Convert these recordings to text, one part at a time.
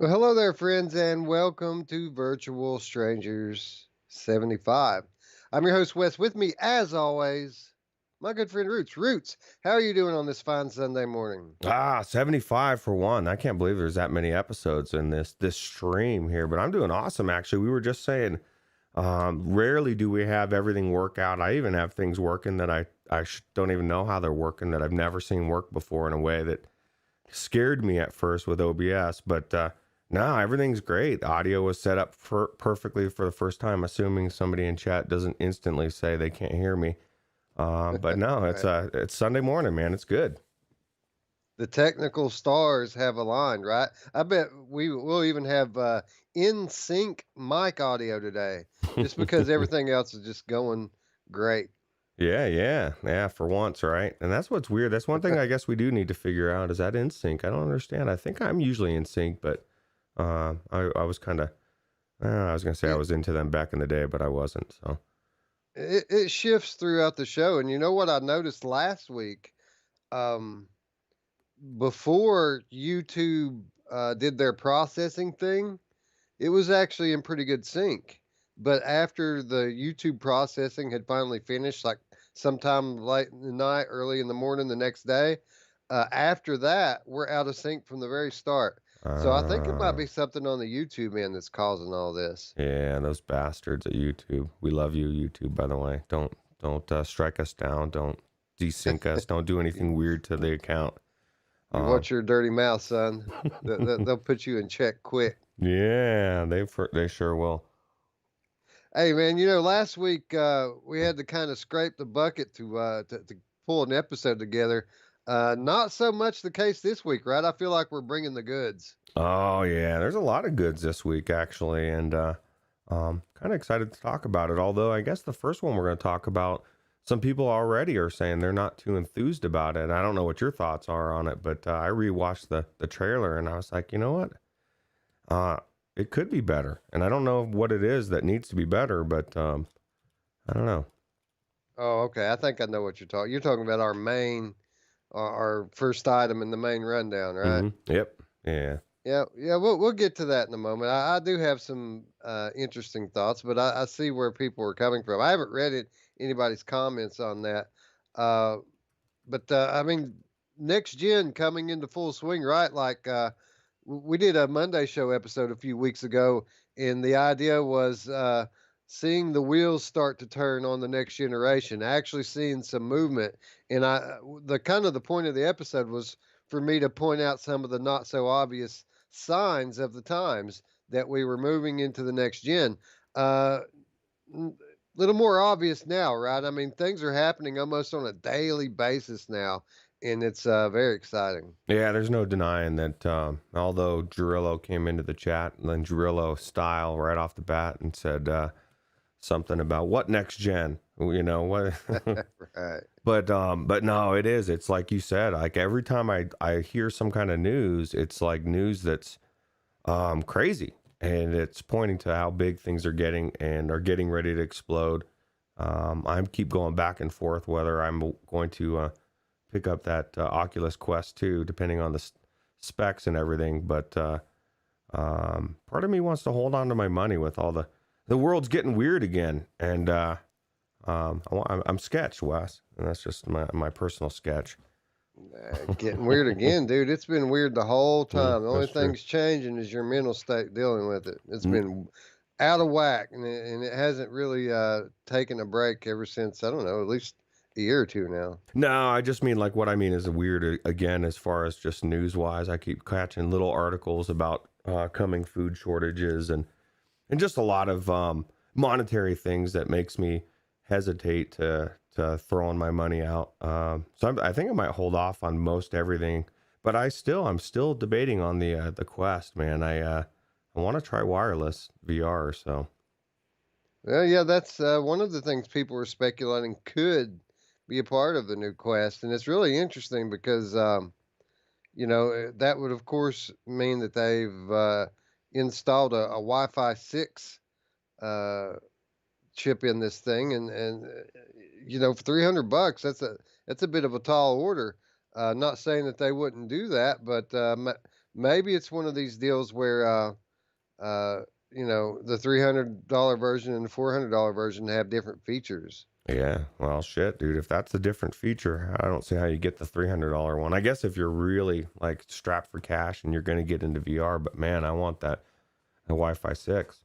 Well, hello there, friends, and welcome to Virtual Strangers 75. I'm your host, Wes. With me, as always, my good friend Roots. Roots, how are you doing on this fine Sunday morning? 75 for one. I can't believe there's that many episodes in this stream here, but I'm doing awesome actually. We were just saying, rarely do we have everything work out. I even have things working that I don't even know how they're working, that I've never seen work before, in a way that scared me at first with OBS. But no, everything's great. Audio was set up perfectly for the first time, assuming somebody in chat doesn't instantly say they can't hear me. But no, Right. it's Sunday morning, man. It's good. The technical stars have aligned, right? I bet will even have in sync mic audio today, just because everything else is just going great. Yeah, for once, right? And that's what's weird. That's one thing I guess we do need to figure out, is that in sync. I don't understand. I think I'm usually in sync, but I was kind of, I was gonna say I It, was into them back in the day, but I wasn't. So it shifts throughout the show, and you know what I noticed last week? Um, Before YouTube did their processing thing, it was actually in pretty good sync. But after the YouTube processing had finally finished, like sometime late in the night, early in the morning the next day, after that, we're out of sync from the very start. So I think it might uh, be something on the YouTube end that's causing all this. yeah, those bastards at YouTube. We love you, YouTube. By the way, don't strike us down. Don't desync us. Don't do anything weird to the account. You Um, watch your dirty mouth, son. They'll put you in check quick. yeah, they sure will. Hey man, last week we had to kind of scrape the bucket to pull an episode together. Not so much the case this week, right? I feel like we're bringing the goods. Oh yeah, there's a lot of goods this week actually, and kind of excited to talk about it. Although I guess the first one we're going to talk about, some people already are saying they're not too enthused about it. I don't know what your thoughts are on it, but I rewatched the trailer and I was like, you know what? Uh, it could be better, and I don't know what it is that needs to be better, but I don't know. Oh, okay. I think I know what you're talking. You're talking about our first item in the main rundown, right? Yep. Yeah. Yeah, yeah. We'll get to that in a moment. I do have some interesting thoughts, but I see where people are coming from. I haven't read anybody's comments on that. Uh, but I mean, next gen coming into full swing, right? Like we did a Monday show episode a few weeks ago, and the idea was seeing the wheels start to turn on the next generation, actually seeing some movement. And the point of the episode was for me to point out some of the not so obvious signs of the times that we were moving into the next gen. Uh, Little more obvious now, right? I mean, things are happening almost on a daily basis now, and it's very exciting. Yeah, there's no denying that, although Girillo came into the chat, and then Girillo style right off the bat and said something about what next gen, you know what. Right. But no, it is. It's like you said. Like every time I hear some kind of news, it's like news that's crazy, and it's pointing to how big things are getting and are getting ready to explode. I keep going back and forth whether I'm going to pick up that Oculus Quest 2, depending on the specs and everything. But part of me wants to hold on to my money with all the world's getting weird again, and I'm sketch, Wes, and that's just my personal sketch. Getting weird again, dude. It's been weird the whole time. The only That's true. thing's changing is your mental state dealing with it. It's Mm. been out of whack, and it hasn't really taken a break ever since, I don't know, at least a year or two now. No, I just mean, like, what I mean is weird again, as far as just news wise. I keep catching little articles about coming food shortages and just a lot of monetary things that makes me hesitate to throwing my money out. I think I might hold off on most everything, but I'm still debating on the Quest, man. I want to try wireless VR. So Well, yeah, that's one of the things people were speculating could be a part of the new Quest, and it's really interesting because that would of course mean that they've installed a Wi-Fi 6 uh, chip in this thing, and for $300, that's a bit of a tall order. Not saying that they wouldn't do that, but maybe it's one of these deals where the $300 version and the $400 version have different features. Yeah, well, shit, dude. If that's a different feature, I don't see how you get the $300 one. I guess if you're really like strapped for cash and you're going to get into VR, but man, I want that Wi-Fi 6.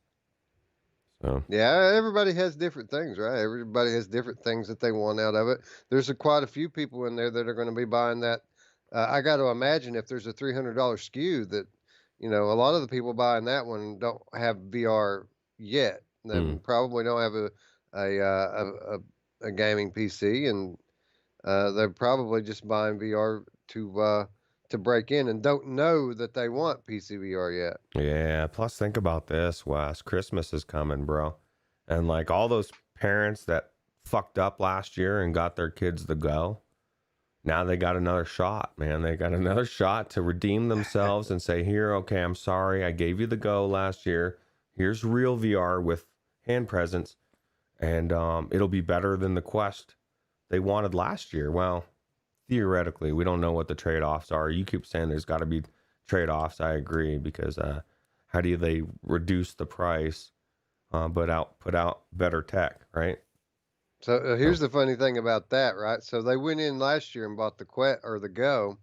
So Yeah, everybody has different things, right? Everybody has different things that they want out of it. There's quite a few people in there that are going to be buying that. I got to imagine if there's a $300 SKU that, a lot of the people buying that one don't have VR yet. They probably don't have a gaming PC, and they're probably just buying VR to break in and don't know that they want PCVR yet. yeah. Plus, think about this, Wes. Christmas is coming, bro, and like all those parents that fucked up last year and got their kids the go. Now they got another shot, man. They got another shot to redeem themselves and say, here, okay, I'm sorry. I gave you the go last year. Here's real VR with hand presence. And it'll be better than the Quest they wanted last year. Well, theoretically, we don't know what the trade-offs are. You keep saying there's got to be trade-offs. I agree, because how do they reduce the price but put out better tech, right? So here's the funny thing about that, right? So they went in last year and bought the Quest or the Go,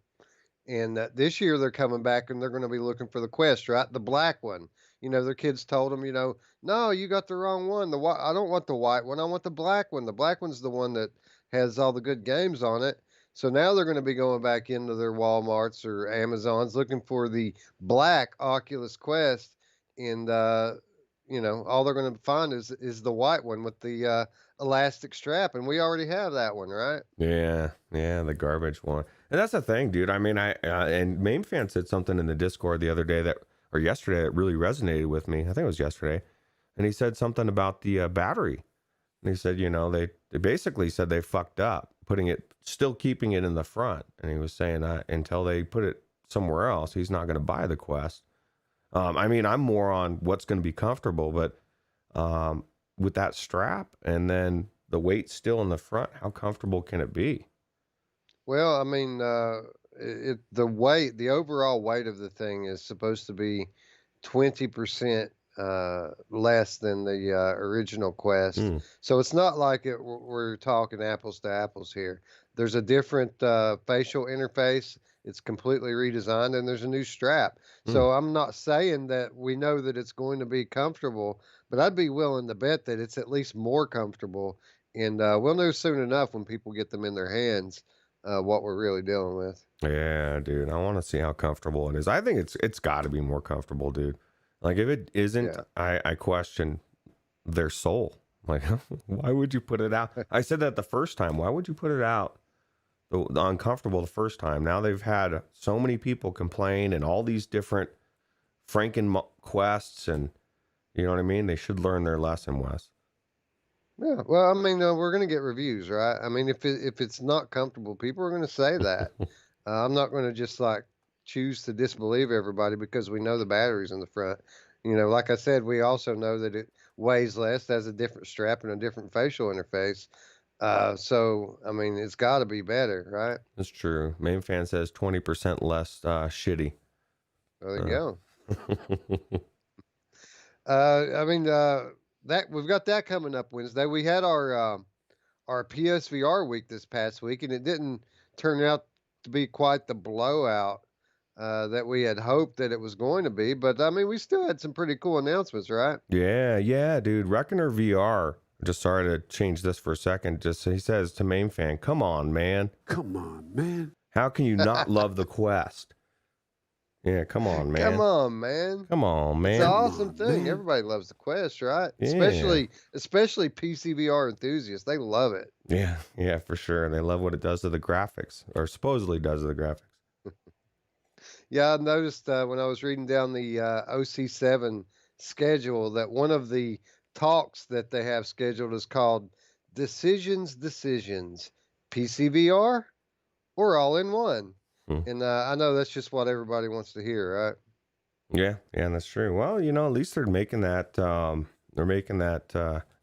and this year they're coming back and they're going to be looking for the Quest, right? The black one. Their kids told them, no, you got the wrong one. I don't want the white one. I want the black one. The black one's the one that has all the good games on it. So now they're going to be going back into their Walmarts or Amazons looking for the black Oculus Quest, and all they're going to find is the white one with the elastic strap, and we already have that one, right? Yeah, the garbage one. And that's the thing, dude. I mean, and Mamefan said something in the Discord the other day or yesterday that really resonated with me. I think it was yesterday. And he said something about the battery. And he said, they basically said they fucked up, still keeping it in the front. And he was saying that until they put it somewhere else, he's not going to buy the Quest. I mean, I'm more on what's going to be comfortable, but with that strap and then the weight still in the front, how comfortable can it be? Well, I mean, the overall weight of the thing is supposed to be 20% less than the original Quest. So it's not like we're talking apples to apples here. There's a different facial interface. It's completely redesigned, and there's a new strap. So I'm not saying that we know that it's going to be comfortable, but I'd be willing to bet that it's at least more comfortable. And we'll know soon enough when people get them in their hands what we're really dealing with. Yeah, dude. I want to see how comfortable it is. I think it's got to be more comfortable, dude. Like if it isn't, I question their soul. Like, why would you put it out? I said that the first time. Why would you put it out the uncomfortable the first time? Now they've had so many people complain and all these different Franken quests, and you know what I mean? They should learn their lesson, Wes. Yeah, well, I mean, we're going to get reviews, right? I mean, if it's not comfortable, people are going to say that. I'm not going to just like choose to disbelieve everybody because we know the batteries in the front. Like I said, we also know that it weighs less, has a different strap and a different facial interface. So I mean, it's got to be better, right? That's true. Mamefan says 20% less shitty. There you go. I mean, that we've got that coming up Wednesday. We had our PSVR week this past week, and it didn't turn out to be quite the blowout that we had hoped that it was going to be. But I mean, we still had some pretty cool announcements, right? Yeah, dude. Reckoner VR. Just sorry to change this for a second. Just he says to Mamefan, "Come on, man. Come on, man. How can you not love the Quest?" Yeah, come on, man. Come on, man. Come on, man. It's an awesome thing. Man. Everybody loves the Quest, right? Yeah. Especially PCVR enthusiasts. They love it. Yeah, for sure. They love what it does to the graphics, or supposedly does to the graphics. Yeah, I noticed when I was reading down the OC7 schedule that one of the talks that they have scheduled is called Decisions, PCVR or all in one. And I know that's just what everybody wants to hear, right? Yeah, that's true. Well, at least they're making that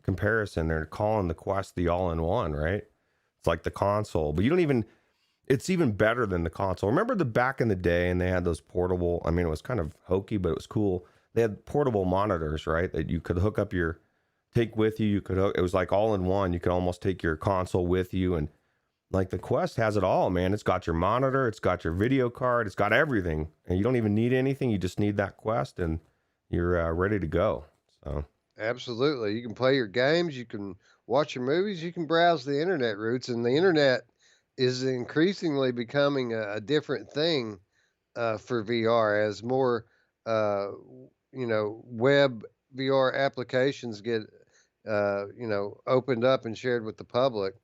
comparison. They're calling the Quest the all-in-one, right? It's like the console, but you don't even. it's even better than the console. Remember the back in the day, and they had those portable. I mean, it was kind of hokey, but it was cool. They had portable monitors, right? That you could hook up take with you. You could hook, it was like all in one. You could almost take your console with you, and like the Quest has it all, man. It's got your monitor, it's got your video card, it's got everything, and you don't even need anything. You just need that Quest, and you're ready to go. So Absolutely. You can play your games, you can watch your movies, you can browse the internet routes, and the internet is increasingly becoming a different thing for VR as more, web VR applications get, opened up and shared with the public.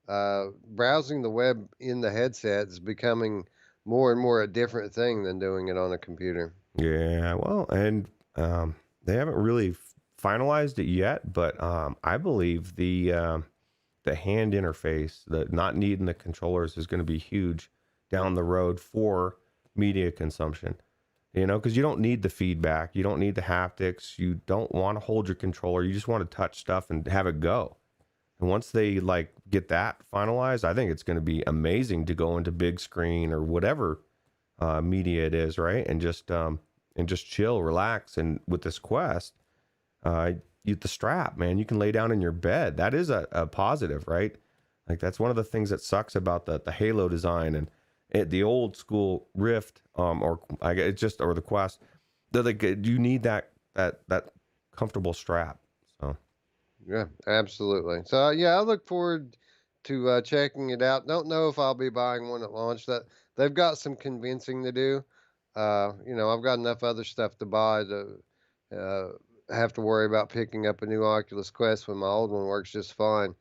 Browsing the web in the headset is becoming more and more a different thing than doing it on a computer. yeah, well, and they haven't really finalized it yet, but I believe the hand interface, the not needing the controllers, is going to be huge down the road for media consumption. You know, because you don't need the feedback, you don't need the haptics, you don't want to hold your controller, you just want to touch stuff and have it go. And once they like get that finalized, I think it's going to be amazing to go into big screen or whatever media it is, right? And just chill, relax. And with this Quest, the strap, man, you can lay down in your bed. That is a positive, right? Like that's one of the things that sucks about the Halo design and the old school Rift, or the Quest. They're like, you need that comfortable strap. So Yeah, absolutely. So yeah, I look forward to checking it out. Don't know if I'll be buying one at launch. That they've got some convincing to do. I've got enough other stuff to buy to uh, have to worry about picking up a new Oculus Quest when my old one works just fine.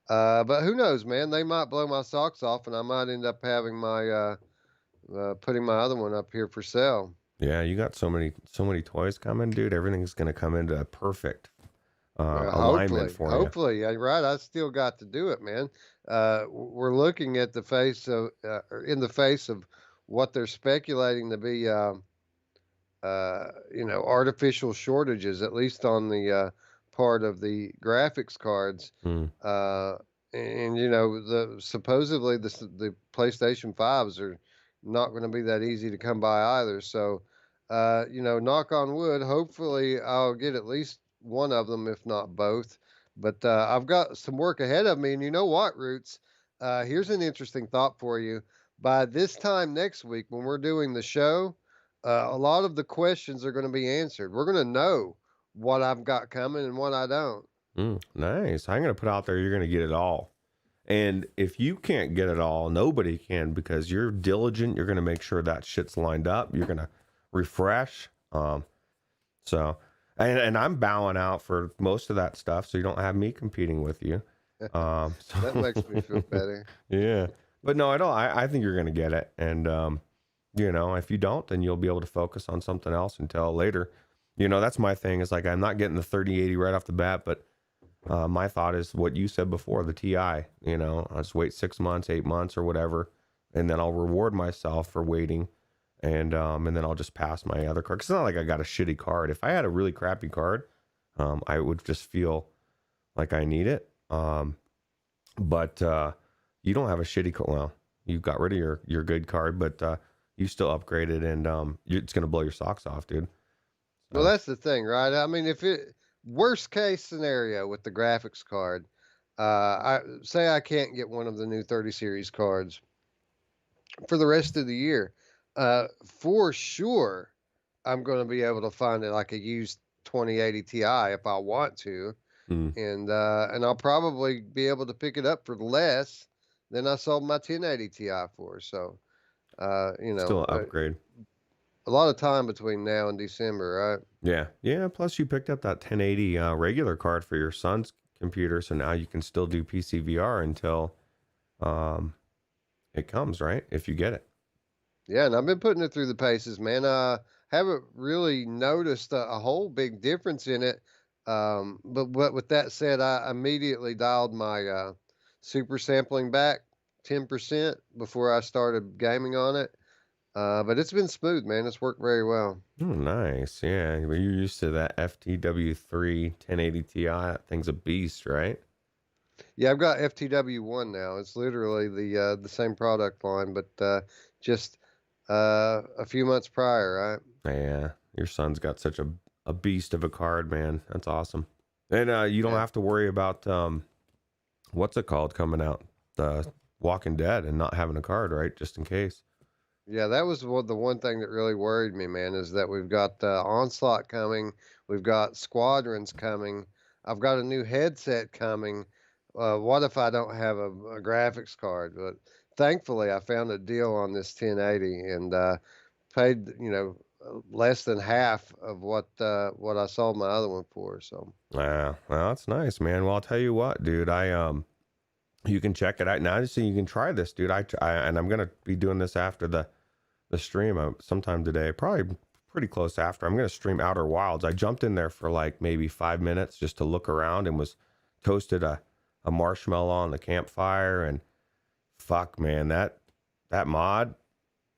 But who knows, man? They might blow my socks off, and I might end up having my putting my other one up here for sale. yeah, you got so many toys coming, dude. Everything's gonna come into a perfect alignment Hopefully, for you. hopefully, yeah, right. I still got to do it, man. We're looking at the face of, or in the face of what they're speculating to be, artificial shortages, at least on the part of the graphics cards. Mm. Uh, and the supposedly the PlayStation 5s are not going to be that easy to come by either. So, knock on wood, hopefully I'll get at least one of them, if not both. But I've got some work ahead of me, and you know what, Roots? Here's an interesting thought for you. By this time next week, when we're doing the show, a lot of the questions are going to be answered. We're going to know what I've got coming and what I don't. Nice. I'm gonna put out there, you're gonna get it all. And if you can't get it all, nobody can, because you're diligent. You're gonna make sure that shit's lined up. You're gonna refresh. So, and I'm bowing out for most of that stuff, so you don't have me competing with you. That makes me feel better. Yeah, but no, I don't. I think you're gonna get it, and if you don't, then you'll be able to focus on something else until later. That's my thing. Is like I'm not getting the 3080 right off the bat, but my thought is what you said before, the TI. I'll just wait 6 months, 8 months, or whatever, and then I'll reward myself for waiting, and then I'll just pass my other card. 'Cause it's not like I got a shitty card. If I had a really crappy card, I would just feel like I need it. But you don't have a shitty card. Well, you got rid of your good card, but you still upgraded, and it's gonna blow your socks off, dude. Well, that's the thing, right? I mean, if it worst case scenario with the graphics card, I say I can't get one of the new 30 series cards for the rest of the year. For sure, I'm going to be able to find it like a used 2080 Ti if I want to, Mm. and I'll probably be able to pick it up for less than I sold my 1080 Ti for. So, Still an upgrade. a lot of time between now and December, right? Yeah. Plus, you picked up that 1080 regular card for your son's computer, so now you can still do PCVR until it comes, right? If you get it. Yeah, and I've been putting it through the paces, man. Haven't really noticed a whole big difference in it. But with that said, I immediately dialed my super sampling back 10% before I started gaming on it. But it's been smooth, man. It's worked very well. Oh, nice. Yeah, well, you're used to that FTW3 1080 Ti. That thing's a beast, right? Yeah, I've got FTW1 now. It's literally the same product line, but just a few months prior, right? Yeah, your son's got such a beast of a card, man. That's awesome. And you don't Yeah. have to worry about what's it called coming out, the Walking Dead, and not having a card, right? Just in case. Yeah, that was the one thing that really worried me, man, is that we've got Onslaught coming, we've got Squadrons coming, I've got a new headset coming. What if I don't have a graphics card? But thankfully, I found a deal on this 1080 and paid, less than half of what I sold my other one for. So Yeah, well, that's nice, man. Well, I'll tell you what, dude. You can check it out now. So you can try this, dude. And I'm gonna be doing this after the stream sometime today, probably pretty close after. I'm gonna stream Outer Wilds. I jumped in there for like maybe 5 minutes just to look around and was toasted a marshmallow on the campfire, and fuck, man, that mod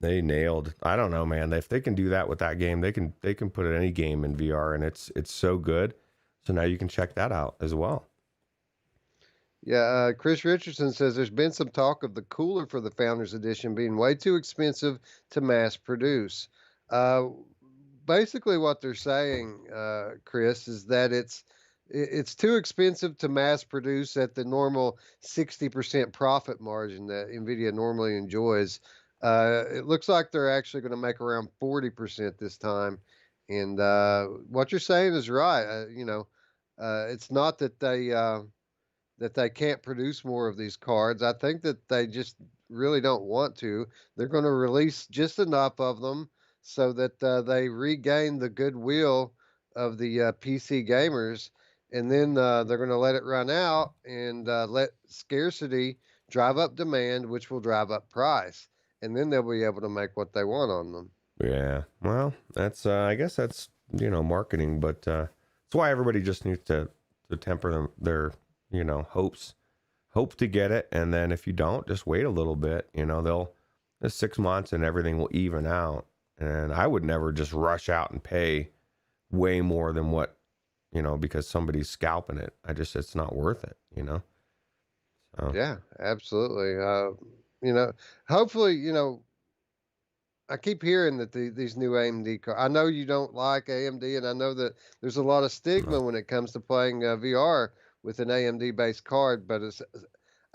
they nailed. I don't know, man. If they can do that with that game, they can put any game in VR, and it's so good. So now you can check that out as well. yeah, Chris Richardson says there's been some talk of the cooler for the Founders Edition being way too expensive to mass produce. Uh, Basically, what they're saying, Chris, is that it's too expensive to mass produce at the normal 60% profit margin that Nvidia normally enjoys. It looks like they're actually going to make around 40% this time. And what you're saying is right. It's not that they can't produce more of these cards. I think that they just really don't want to. They're going to release just enough of them so that they regain the goodwill of the PC gamers, and then they're going to let it run out and let scarcity drive up demand, which will drive up price, and then they'll be able to make what they want on them. Yeah. Well, that's I guess that's marketing, but that's why everybody just needs to temper their hopes. Hope to get it, and then if you don't, just wait a little bit. There's 6 months and everything will even out. And I would never just rush out and pay way more than what because somebody's scalping it. It's not worth it. So Yeah, absolutely. You know, hopefully, I keep hearing that these new AMD cards. I know you don't like AMD, and I know that there's a lot of no. stigma when it comes to playing VR with an AMD based card. But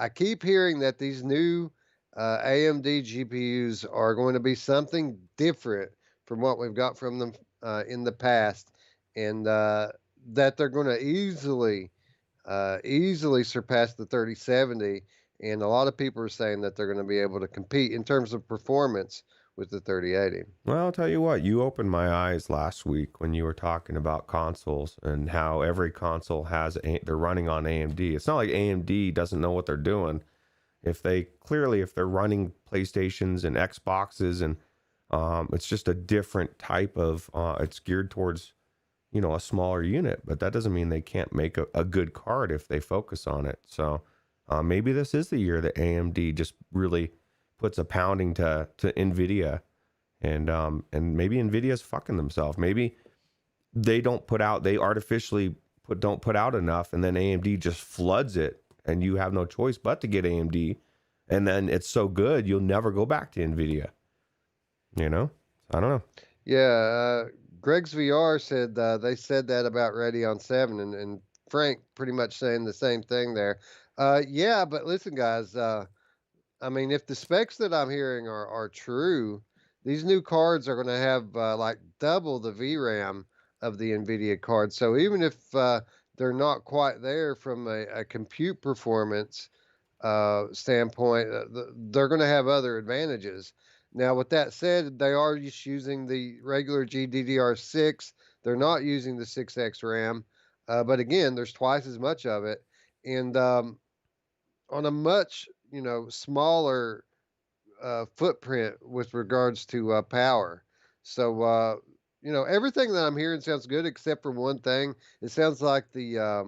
I keep hearing that these new AMD GPUs are going to be something different from what we've got from them in the past, and that they're going to easily surpass the 3070. And a lot of people are saying that they're going to be able to compete in terms of performance with the 3080. Well, I'll tell you what, you opened my eyes last week when you were talking about consoles and how every console they're running on AMD. It's not like AMD doesn't know what they're doing. If they're running PlayStations and Xboxes, and it's just a different type of it's geared towards a smaller unit, but that doesn't mean they can't make a good card if they focus on it. So maybe this is the year that AMD just really puts a pounding to Nvidia, and maybe Nvidia's fucking themselves. Maybe they artificially don't put out enough, and then AMD just floods it, and you have no choice but to get AMD, and then it's so good you'll never go back to Nvidia. I don't know. Yeah, Greg's VR said they said that about Radeon 7, and Frank pretty much saying the same thing there. Yeah, but listen, guys, I mean, if the specs that I'm hearing are true, these new cards are going to have like double the VRAM of the NVIDIA card. So even if they're not quite there from a compute performance standpoint, they're going to have other advantages. Now, with that said, they are just using the regular GDDR6. They're not using the 6X RAM. But again, there's twice as much of it. And on a much, smaller footprint with regards to power. So, everything that I'm hearing sounds good except for one thing. It sounds like the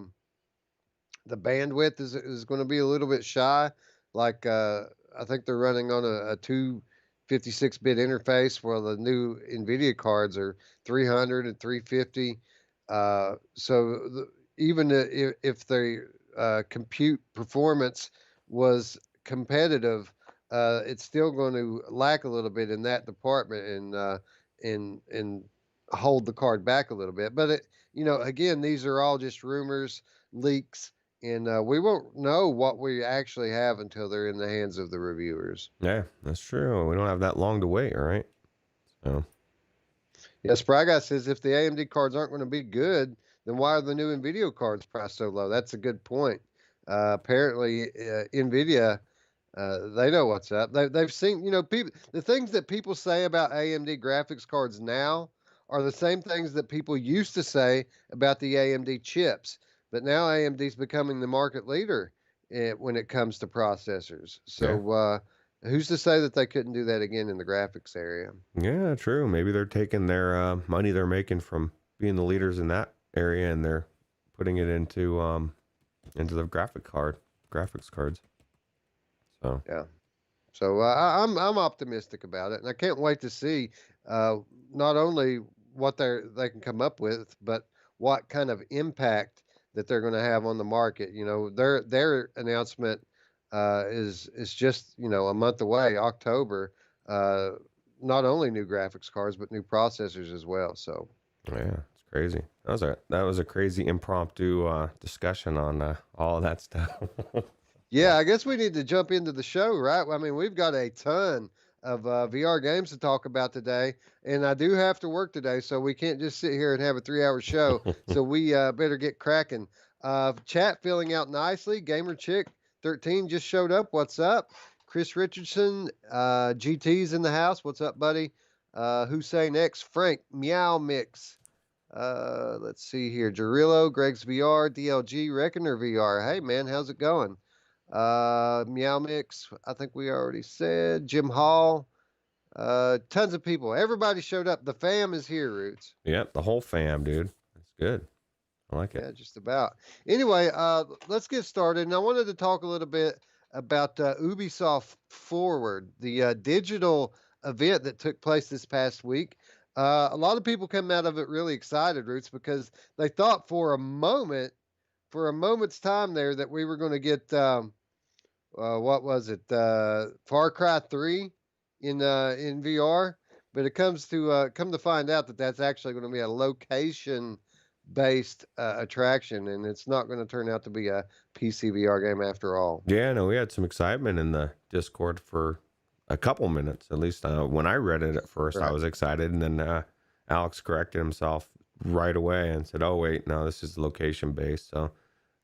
bandwidth is going to be a little bit shy. Like I think they're running on a 256-bit interface, while the new NVIDIA cards are 300 and 350. So even if they compute performance was competitive, it's still going to lack a little bit in that department and hold the card back a little bit. But again, these are all just rumors, leaks, and we won't know what we actually have until they're in the hands of the reviewers. Yeah, that's true. We don't have that long to wait, all right? So. Yeah, Spry Guy says if the AMD cards aren't going to be good, then why are the new NVIDIA cards priced so low? That's a good point. Apparently, NVIDIA, they know what's up. They've seen, people. The things that people say about AMD graphics cards now are the same things that people used to say about the AMD chips. But now AMD's becoming the market leader when it comes to processors. So who's to say that they couldn't do that again in the graphics area? Yeah, true. Maybe they're taking their money they're making from being the leaders in that area and they're putting it into the graphics cards. So yeah. So I'm optimistic about it, and I can't wait to see not only what they can come up with, but what kind of impact that they're going to have on the market. Their announcement is just a month away, October. Not only new graphics cards, but new processors as well. So yeah, it's crazy. That was a crazy impromptu discussion on all of that stuff. Yeah, I guess we need to jump into the show, right? I mean, we've got a ton of VR games to talk about today, and I do have to work today, so we can't just sit here and have a 3-hour show. So we better get cracking. Chat filling out nicely. Gamer Chick 13 just showed up. What's up? Chris Richardson, GT's in the house. What's up, buddy? Hussein X, Frank, Meow Mix. Let's see here. Jarillo, Greg's VR, DLG, Reckoner VR. Hey, man, how's it going? Meow Mix, I think we already said. Jim Hall, tons of people. Everybody showed up. The fam is here, Ruuts. Yep, the whole fam, dude. That's good. I like it. Yeah, just about. Anyway, let's get started. And I wanted to talk a little bit about Ubisoft Forward, the digital event that took place this past week. A lot of people come out of it really excited, Ruuts, because they thought for a moment's time there that we were going to get what was it? Far Cry 3 in VR, but it come to find out that that's actually going to be a location based attraction, and it's not going to turn out to be a PC VR game after all. Yeah, no, we had some excitement in the Discord for a couple minutes, at least when I read it at first. Right. I was excited, and then Alex corrected himself right away and said, "Oh wait, no, this is location based." So.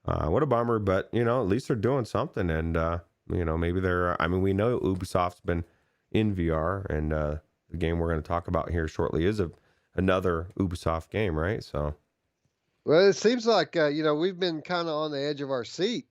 What a bummer, but at least they're doing something, and maybe they're. I mean, we know Ubisoft's been in VR, and the game we're going to talk about here shortly is another Ubisoft game, right? So, well, it seems like we've been kind of on the edge of our seat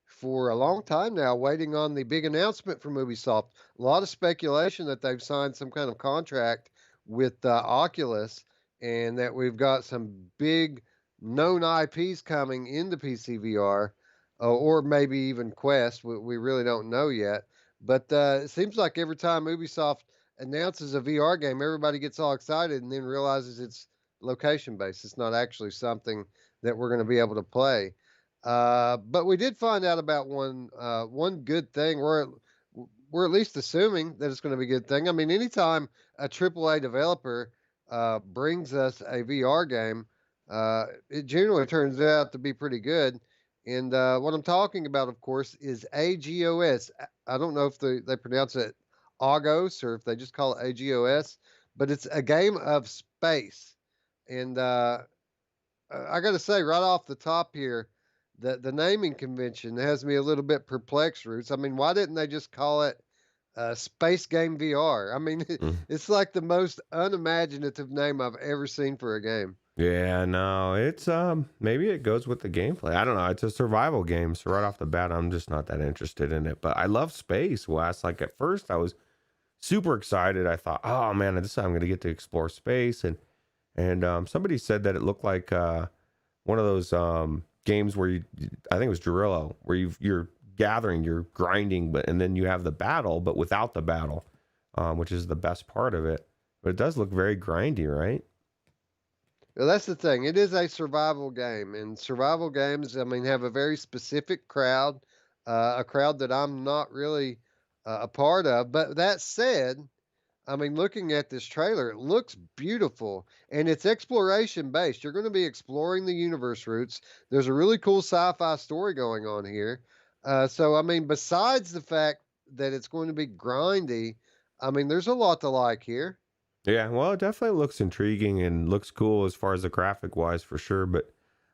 for a long time now, waiting on the big announcement from Ubisoft. A lot of speculation that they've signed some kind of contract with Oculus, and that we've got some big known IPs coming into PC VR, or maybe even Quest. We really don't know yet. But it seems like every time Ubisoft announces a VR game, everybody gets all excited and then realizes it's location based. It's not actually something that we're going to be able to play. But we did find out about one good thing. We're at least assuming that it's going to be a good thing. I mean, anytime a AAA developer brings us a VR game, it generally turns out to be pretty good. And what I'm talking about, of course, is AGOS. I don't know if they pronounce it AGOS or if they just call it AGOS, but it's a game of space. And I got to say, right off the top here, the naming convention has me a little bit perplexed, Ruuts. I mean, why didn't they just call it Space Game VR? I mean, it's like the most unimaginative name I've ever seen for a game. Yeah, no, it's maybe it goes with the gameplay. I don't know. It's a survival game, so right off the bat, I'm just not that interested in it. But I love space, Wes. Like at first, I was super excited. I thought, oh man, this time I'm gonna get to explore space, and somebody said that it looked like one of those games where I think it was Jarillo, where you're gathering, you're grinding, and then you have the battle, but without the battle, which is the best part of it. But it does look very grindy, right? Well, that's the thing. It is a survival game, and survival games, I mean, have a very specific crowd, a crowd that I'm not really a part of. But that said, I mean, looking at this trailer, it looks beautiful and it's exploration based. You're going to be exploring the universe Roots. There's a really cool sci fi story going on here. So, I mean, besides the fact that it's going to be grindy, I mean, there's a lot to like here. Yeah, well, it definitely looks intriguing and looks cool as far as the graphic wise for sure. But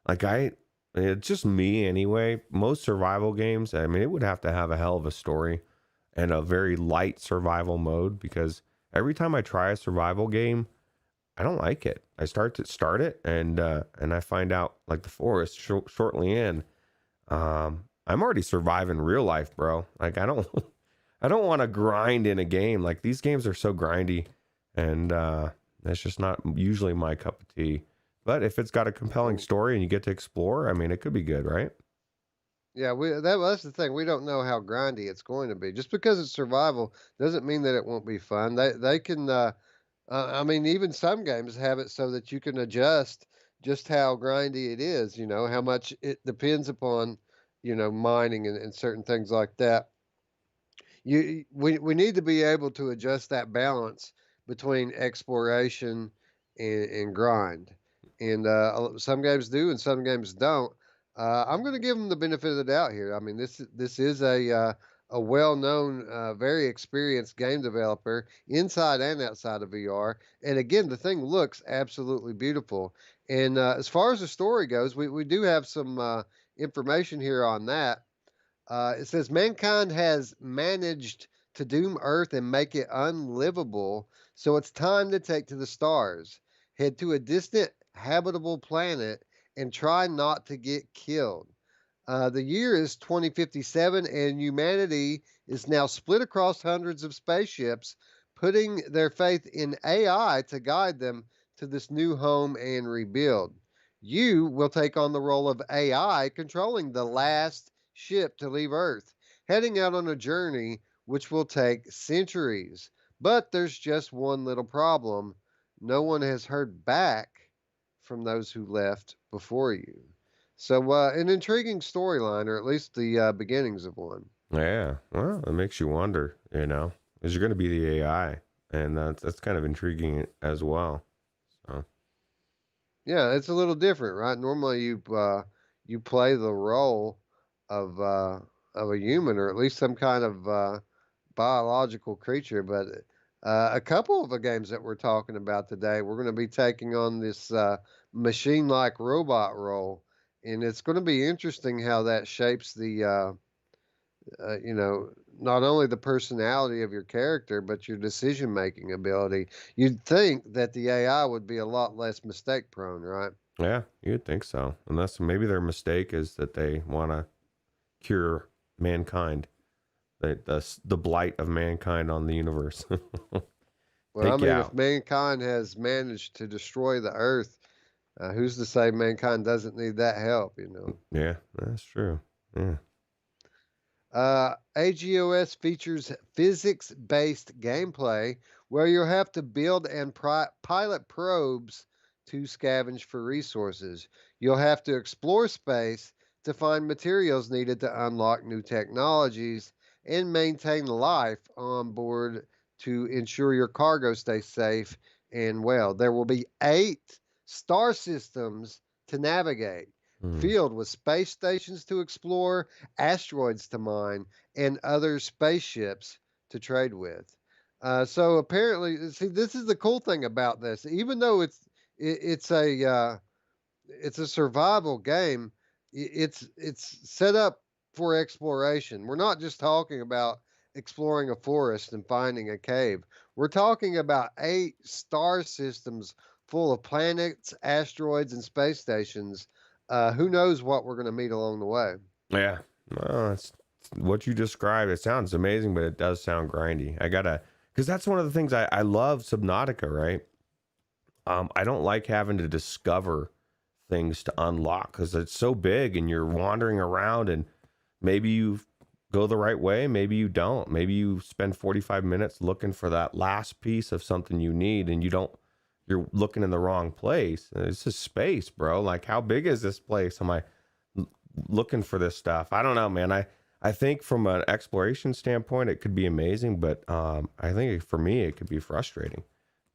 like it's just me anyway. Most survival games, I mean, it would have to have a hell of a story and a very light survival mode because every time I try a survival game, I don't like it. I start it and I find out like the forest shortly in. I'm already surviving real life, bro. Like I don't I don't want to grind in a game. Like these games are so grindy and that's just not usually my cup of tea. But if it's got a compelling Oh, story and you get to explore, I mean, it could be good, right? yeah, that's the thing. We don't know how grindy it's going to be. Just because it's survival doesn't mean that it won't be fun. They can I mean, even some games have it so that you can adjust just how grindy it is, how much it depends upon, mining and certain things like that. We need to be able to adjust that balance between exploration and grind. And some games do and some games don't. I'm going to give them the benefit of the doubt here. I mean, this is a well-known, very experienced game developer inside and outside of VR. And again, the thing looks absolutely beautiful. And as far as the story goes, we do have some information here on that. It says mankind has managed to doom Earth and make it unlivable, so it's time to take to the stars. Head to a distant habitable planet and try not to get killed. The year is 2057, and humanity is now split across hundreds of spaceships, putting their faith in AI to guide them to this new home and rebuild. You will take on the role of AI, controlling the last ship to leave Earth, heading out on a journey which will take centuries. But there's just one little problem: no one has heard back from those who left before you. So, an intriguing storyline, or at least the beginnings of one. Yeah. Well, it makes you wonder, is you're going to be the AI, and that's kind of intriguing as well. So Yeah, it's a little different, right? Normally, you play the role of of a human, or at least some kind of biological creature. But a couple of the games that we're talking about today, we're going to be taking on this machine-like robot role, and it's going to be interesting how that shapes the not only the personality of your character, but your decision making ability. You'd think that the AI would be a lot less mistake prone, right? yeah, you'd think so. Unless maybe their mistake is that they want to cure mankind, the blight of mankind on the universe. Well, I Take you mean, if out. mankind has managed to destroy the earth, who's to say mankind doesn't need that help? Yeah, that's true. Yeah. AGOS features physics based gameplay where you'll have to build and pilot probes to scavenge for resources. You'll have to explore space to find materials needed to unlock new technologies and maintain life on board to ensure your cargo stays safe and well. There will be 8 star systems to navigate, Mm. filled with space stations to explore, asteroids to mine, and other spaceships to trade with. So apparently, see, this is the cool thing about this. Even though it's a survival game, it's set up for exploration. We're not just talking about exploring a forest and finding a cave. We're talking about 8 star systems full of planets, asteroids, and space stations. Who knows what we're going to meet along the way? Yeah. Well, that's what you described. It sounds amazing, but it does sound grindy. Because that's one of the things I love Subnautica, right? I don't like having to discover things to unlock because it's so big and you're wandering around and maybe you go the right way, maybe you don't. Maybe you spend 45 minutes looking for that last piece of something you need and you're looking in the wrong place. It's just space, bro. Like, how big is this place? Am I looking for this stuff? I don't know, man. I think from an exploration standpoint, it could be amazing, but I think for me, it could be frustrating.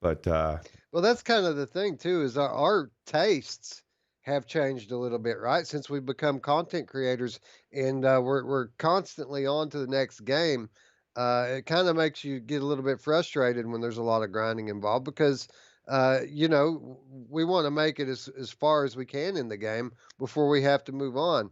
But Well, that's kind of the thing too, is our tastes have changed a little bit, right? Since we've become content creators and we're constantly on to the next game. It kind of makes you get a little bit frustrated when there's a lot of grinding involved because we want to make it as far as we can in the game before we have to move on.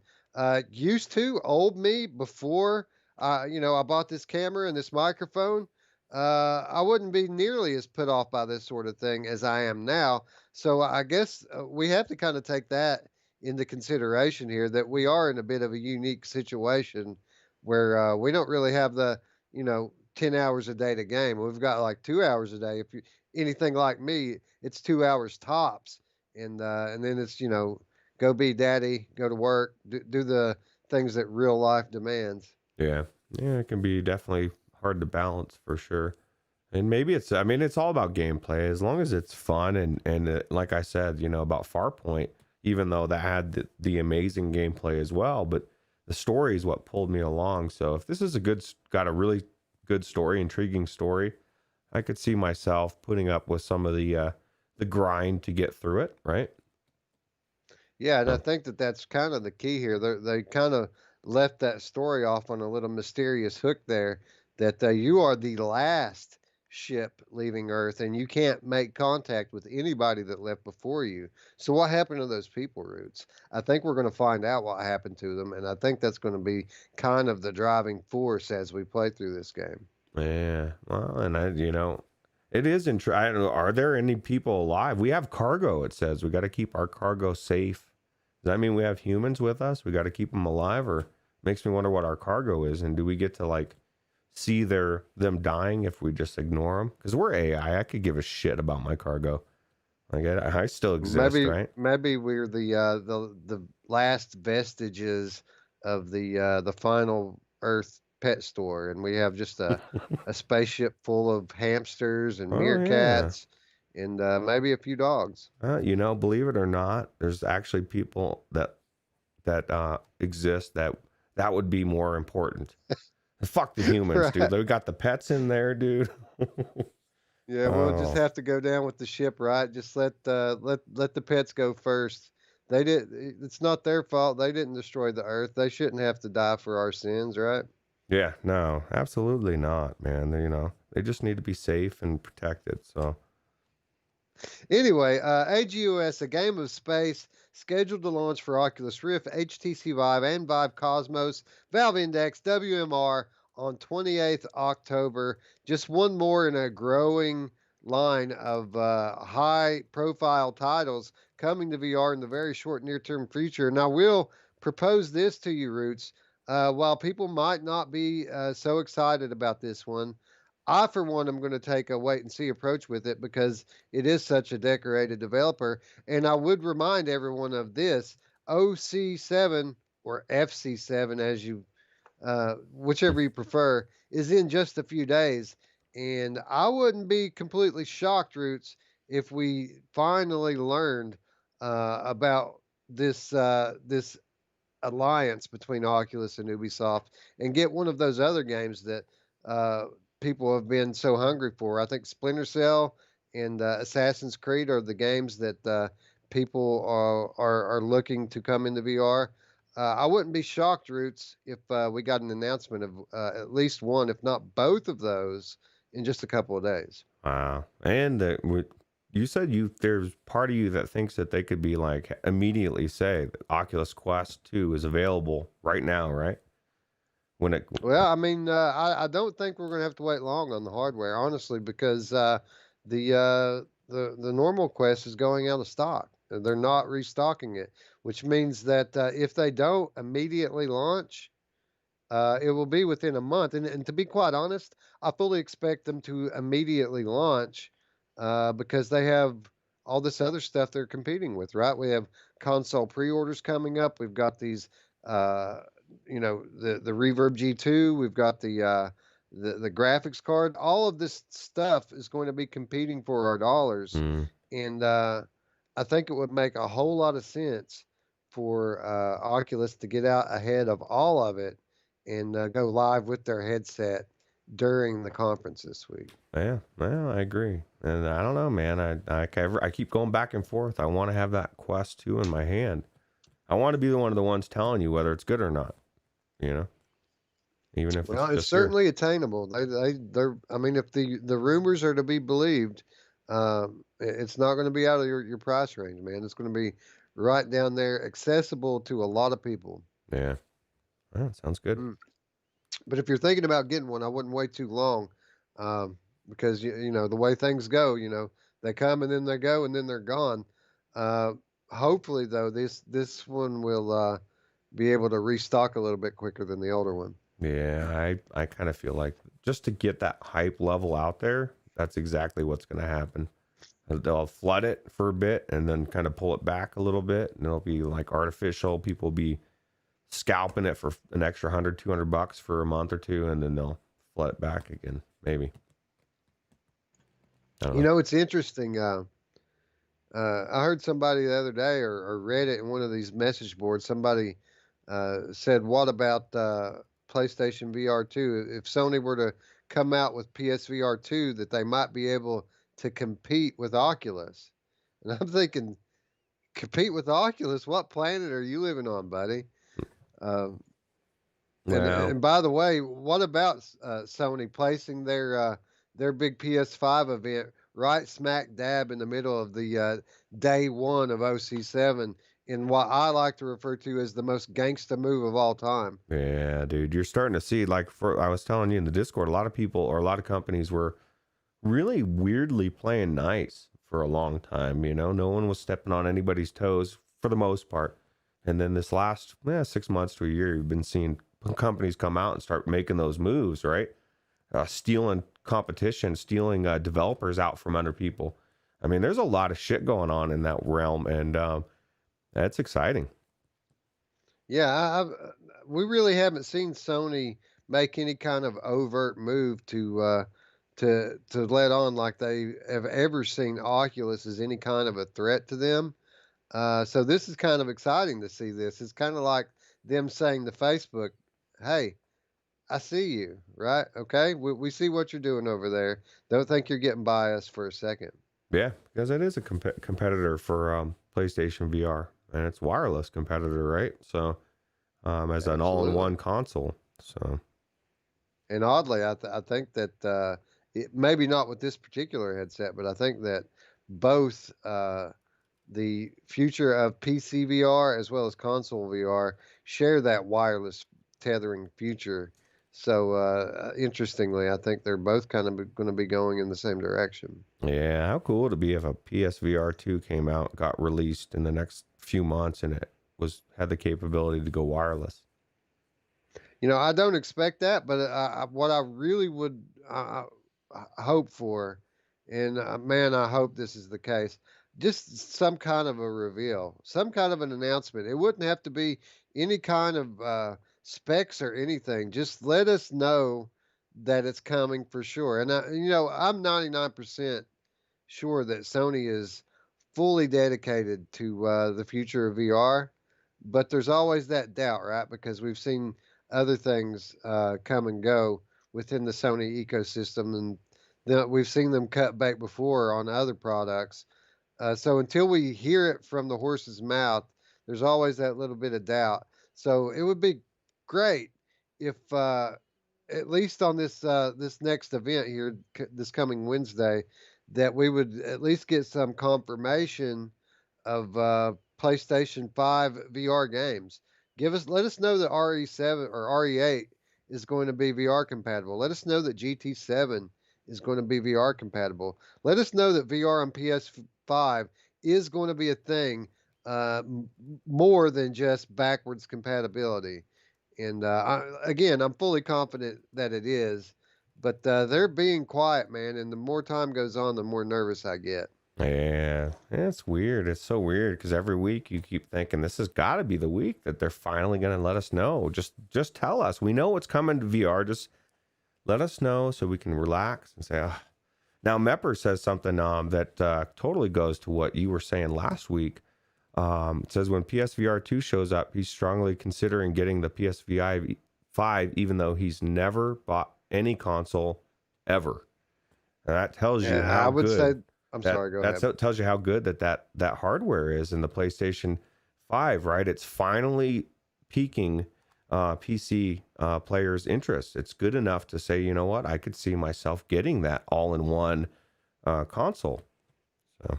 Used to old me before I bought this camera and this microphone. I wouldn't be nearly as put off by this sort of thing as I am now. So I guess we have to kind of take that into consideration here, that we are in a bit of a unique situation where we don't really have the 10 hours a day to game. We've got like 2 hours a day. If you anything like me, it's 2 hours tops, and then it's go be daddy, go to work, do the things that real life demands. yeah, yeah, it can be definitely hard to balance for sure. And maybe it's, I mean, it's all about gameplay as long as it's fun. And like I said, about Farpoint, even though that had the amazing gameplay as well, but the story is what pulled me along. So if this is got a really good story, intriguing story, I could see myself putting up with some of the grind to get through it, right? Yeah, and I So, think that that's kind of the key here. They kind of left that story off on a little mysterious hook there, that you are the last ship leaving Earth, and you can't make contact with anybody that left before you. So what happened to those people, Roots? I think we're going to find out what happened to them, and I think that's going to be kind of the driving force as we play through this game. yeah, well, and it is I don't know, are there any people alive? We have cargo, it says. We got to keep our cargo safe. Does that mean we have humans with us? We got to keep them alive, or makes me wonder what our cargo is, and do we get to like see them dying if we just ignore them? Because we're AI. I could give a shit about my cargo. Like I still exist, Maybe right? maybe we're the last vestiges of the final Earth pet store, and we have just a spaceship full of hamsters and Oh yeah. meerkats and maybe a few dogs. Believe it or not, there's actually people that exist that would be more important. Fuck the humans, dude. Right. They got the pets in there, dude. Yeah, we'll just Oh, have to go down with the ship, right? Just let the pets go first. They did. It's not their fault. They didn't destroy the Earth. They shouldn't have to die for our sins, right? yeah, no, absolutely not, man. They just need to be safe and protected. So, Anyway, AGOS, a game of space, scheduled to launch for Oculus Rift, HTC Vive, and Vive Cosmos, Valve Index, WMR on 28th October. Just one more in a growing line of high profile titles coming to VR in the very short near term future. And I will propose this to you, Roots. While people might not be so excited about this one, I, for one, am going to take a wait and see approach with it because it is such a decorated developer. And I would remind everyone of this: OC7 or FC7, as you, whichever you prefer, is in just a few days. And I wouldn't be completely shocked, Roots, if we finally learned about this alliance between Oculus and Ubisoft and get one of those other games that uh, people have been so hungry for. I think Splinter Cell and Assassin's Creed are the games that people are looking to come into VR. I wouldn't be shocked, Roots, if we got an announcement of at least one, if not both of those, in just a couple of days. wow. And you said there's part of you that thinks that they could be like immediately say that Oculus Quest 2 is available right now, right? When it, Well, I mean, I don't think we're going to have to wait long on the hardware, honestly, because the normal Quest is going out of stock. They're not restocking it, which means that if they don't immediately launch, it will be within a month. And to be quite honest, I fully expect them to immediately launch because they have all this other stuff they're competing with, right? We have console pre-orders coming up. We've got these, uh, the Reverb G2. We've got the graphics card. All of this stuff is going to be competing for our dollars. mm, And I think it would make a whole lot of sense for Oculus to get out ahead of all of it and go live with their headset during the conference this week. Yeah, well, I agree. And I don't know, man. I keep going back and forth. I want to have that Quest 2 in my hand. I want to be one of the ones telling you whether it's good or not. You know, even if Well, it's it's just here. certainly attainable. They're. I mean, if the rumors are to be believed, it's not going to be out of your price range, man. It's going to be right down there, accessible to a lot of people. Yeah, well, sounds good. Mm. But if you're thinking about getting one, I wouldn't wait too long, because you know the way things go. You know they come and then they go and then they're gone. Uh, Hopefully, though, this one will be able to restock a little bit quicker than the older one. Yeah, I kind of feel like just to get that hype level out there, that's exactly what's going to happen. They'll flood it for a bit and then kind of pull it back a little bit, and it'll be like artificial. People will be scalping it for an extra $100-200 for a month or two, and then they'll flood it back again. Maybe. I don't You know. know, it's interesting. I heard somebody the other day, or read it in one of these message boards. Somebody said, "What about PlayStation VR 2? If Sony were to come out with PSVR 2, that they might be able to compete with Oculus." And I'm thinking, compete with Oculus? What planet are you living on, buddy? Uh, Well, and by the way, what about Sony placing their big PS5 event right smack dab in the middle of the day one of OC7 in what I like to refer to as the most gangsta move of all time? yeah, dude, you're starting to see, like, I was telling you in the Discord, a lot of people or a lot of companies were really weirdly playing nice for a long time. You know, no one was stepping on anybody's toes for the most part. And then this last 6 months to a year, you've been seeing companies come out and start making those moves, right? Stealing competition, stealing developers out from under people. I mean, there's a lot of shit going on in that realm, and that's exciting. Yeah, we really haven't seen Sony make any kind of overt move to let on like they have ever seen Oculus as any kind of a threat to them. So this is kind of exciting to see this. It's kind of like them saying to Facebook, "Hey, I see you, right? Okay, we see what you're doing over there. Don't think you're getting by us for a second." Yeah, because it is a competitor for PlayStation VR, and it's wireless competitor, right? So as an Absolutely. all-in-one console. So And oddly, I think that maybe not with this particular headset, but I think that both the future of PC VR as well as console VR share that wireless tethering future. So interestingly, I think they're both kind of going to be going in the same direction. yeah, how cool would it be if a PSVR 2 came out, got released in the next few months, and it had the capability to go wireless? You know, I don't expect that, but what I really would hope for, and man, I hope this is the case, just some kind of a reveal, some kind of an announcement. It wouldn't have to be any kind of specs or anything. Just let us know that it's coming for sure. And you know, I'm 99% sure that Sony is fully dedicated to the future of VR, but there's always that doubt, right? Because we've seen other things come and go within the Sony ecosystem, and we've seen them cut back before on other products. So until we hear it from the horse's mouth, there's always that little bit of doubt. So it would be great if, at least on this next event here, this coming Wednesday, that we would at least get some confirmation of PlayStation 5 VR games. Let us know that RE7 or RE8 is going to be VR compatible. Let us know that GT7 is going to be VR compatible. Let us know that VR on PS5 is going to be a thing, more than just backwards compatibility. And again, I'm fully confident that it is, but they're being quiet, man. And the more time goes on, the more nervous I get. Yeah, it's weird. It's so weird because every week you keep thinking this has got to be the week that they're finally going to let us know. Just tell us. We know what's coming to VR. Just let us know so we can relax and say, oh, Now, Mepper says something that totally goes to what you were saying last week. It says when PSVR 2 shows up, he's strongly considering getting the PSVR 5, even though he's never bought any console ever. And that tells you And how I would say, good I'm sorry, go ahead. that tells you how good that hardware is in the PlayStation 5, right? It's finally piquing PC players' interest. It's good enough to say, you know what, I could see myself getting that all-in-one console. So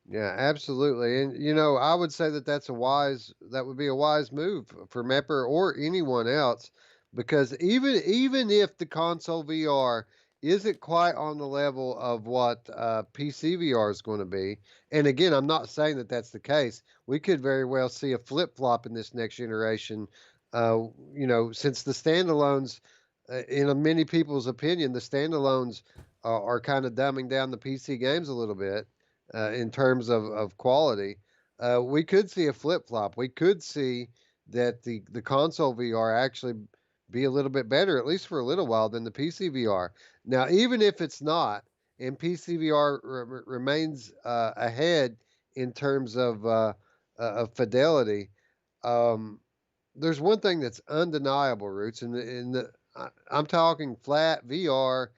Yeah, absolutely. And you know, I would say that that would be a wise move for Mepper or anyone else, because even if the console VR isn't quite on the level of what PC VR is going to be, and again, I'm not saying that that's the case. We could very well see a flip-flop in this next generation. You know, since the standalones, in many people's opinion, the standalones are kind of dumbing down the PC games a little bit in terms of quality. We could see a flip flop. We could see that the console VR actually be a little bit better, at least for a little while, than the PC VR. Now, even if it's not, and PC VR remains ahead in terms of fidelity, um, there's one thing that's undeniable, Roots, I'm talking flat VR.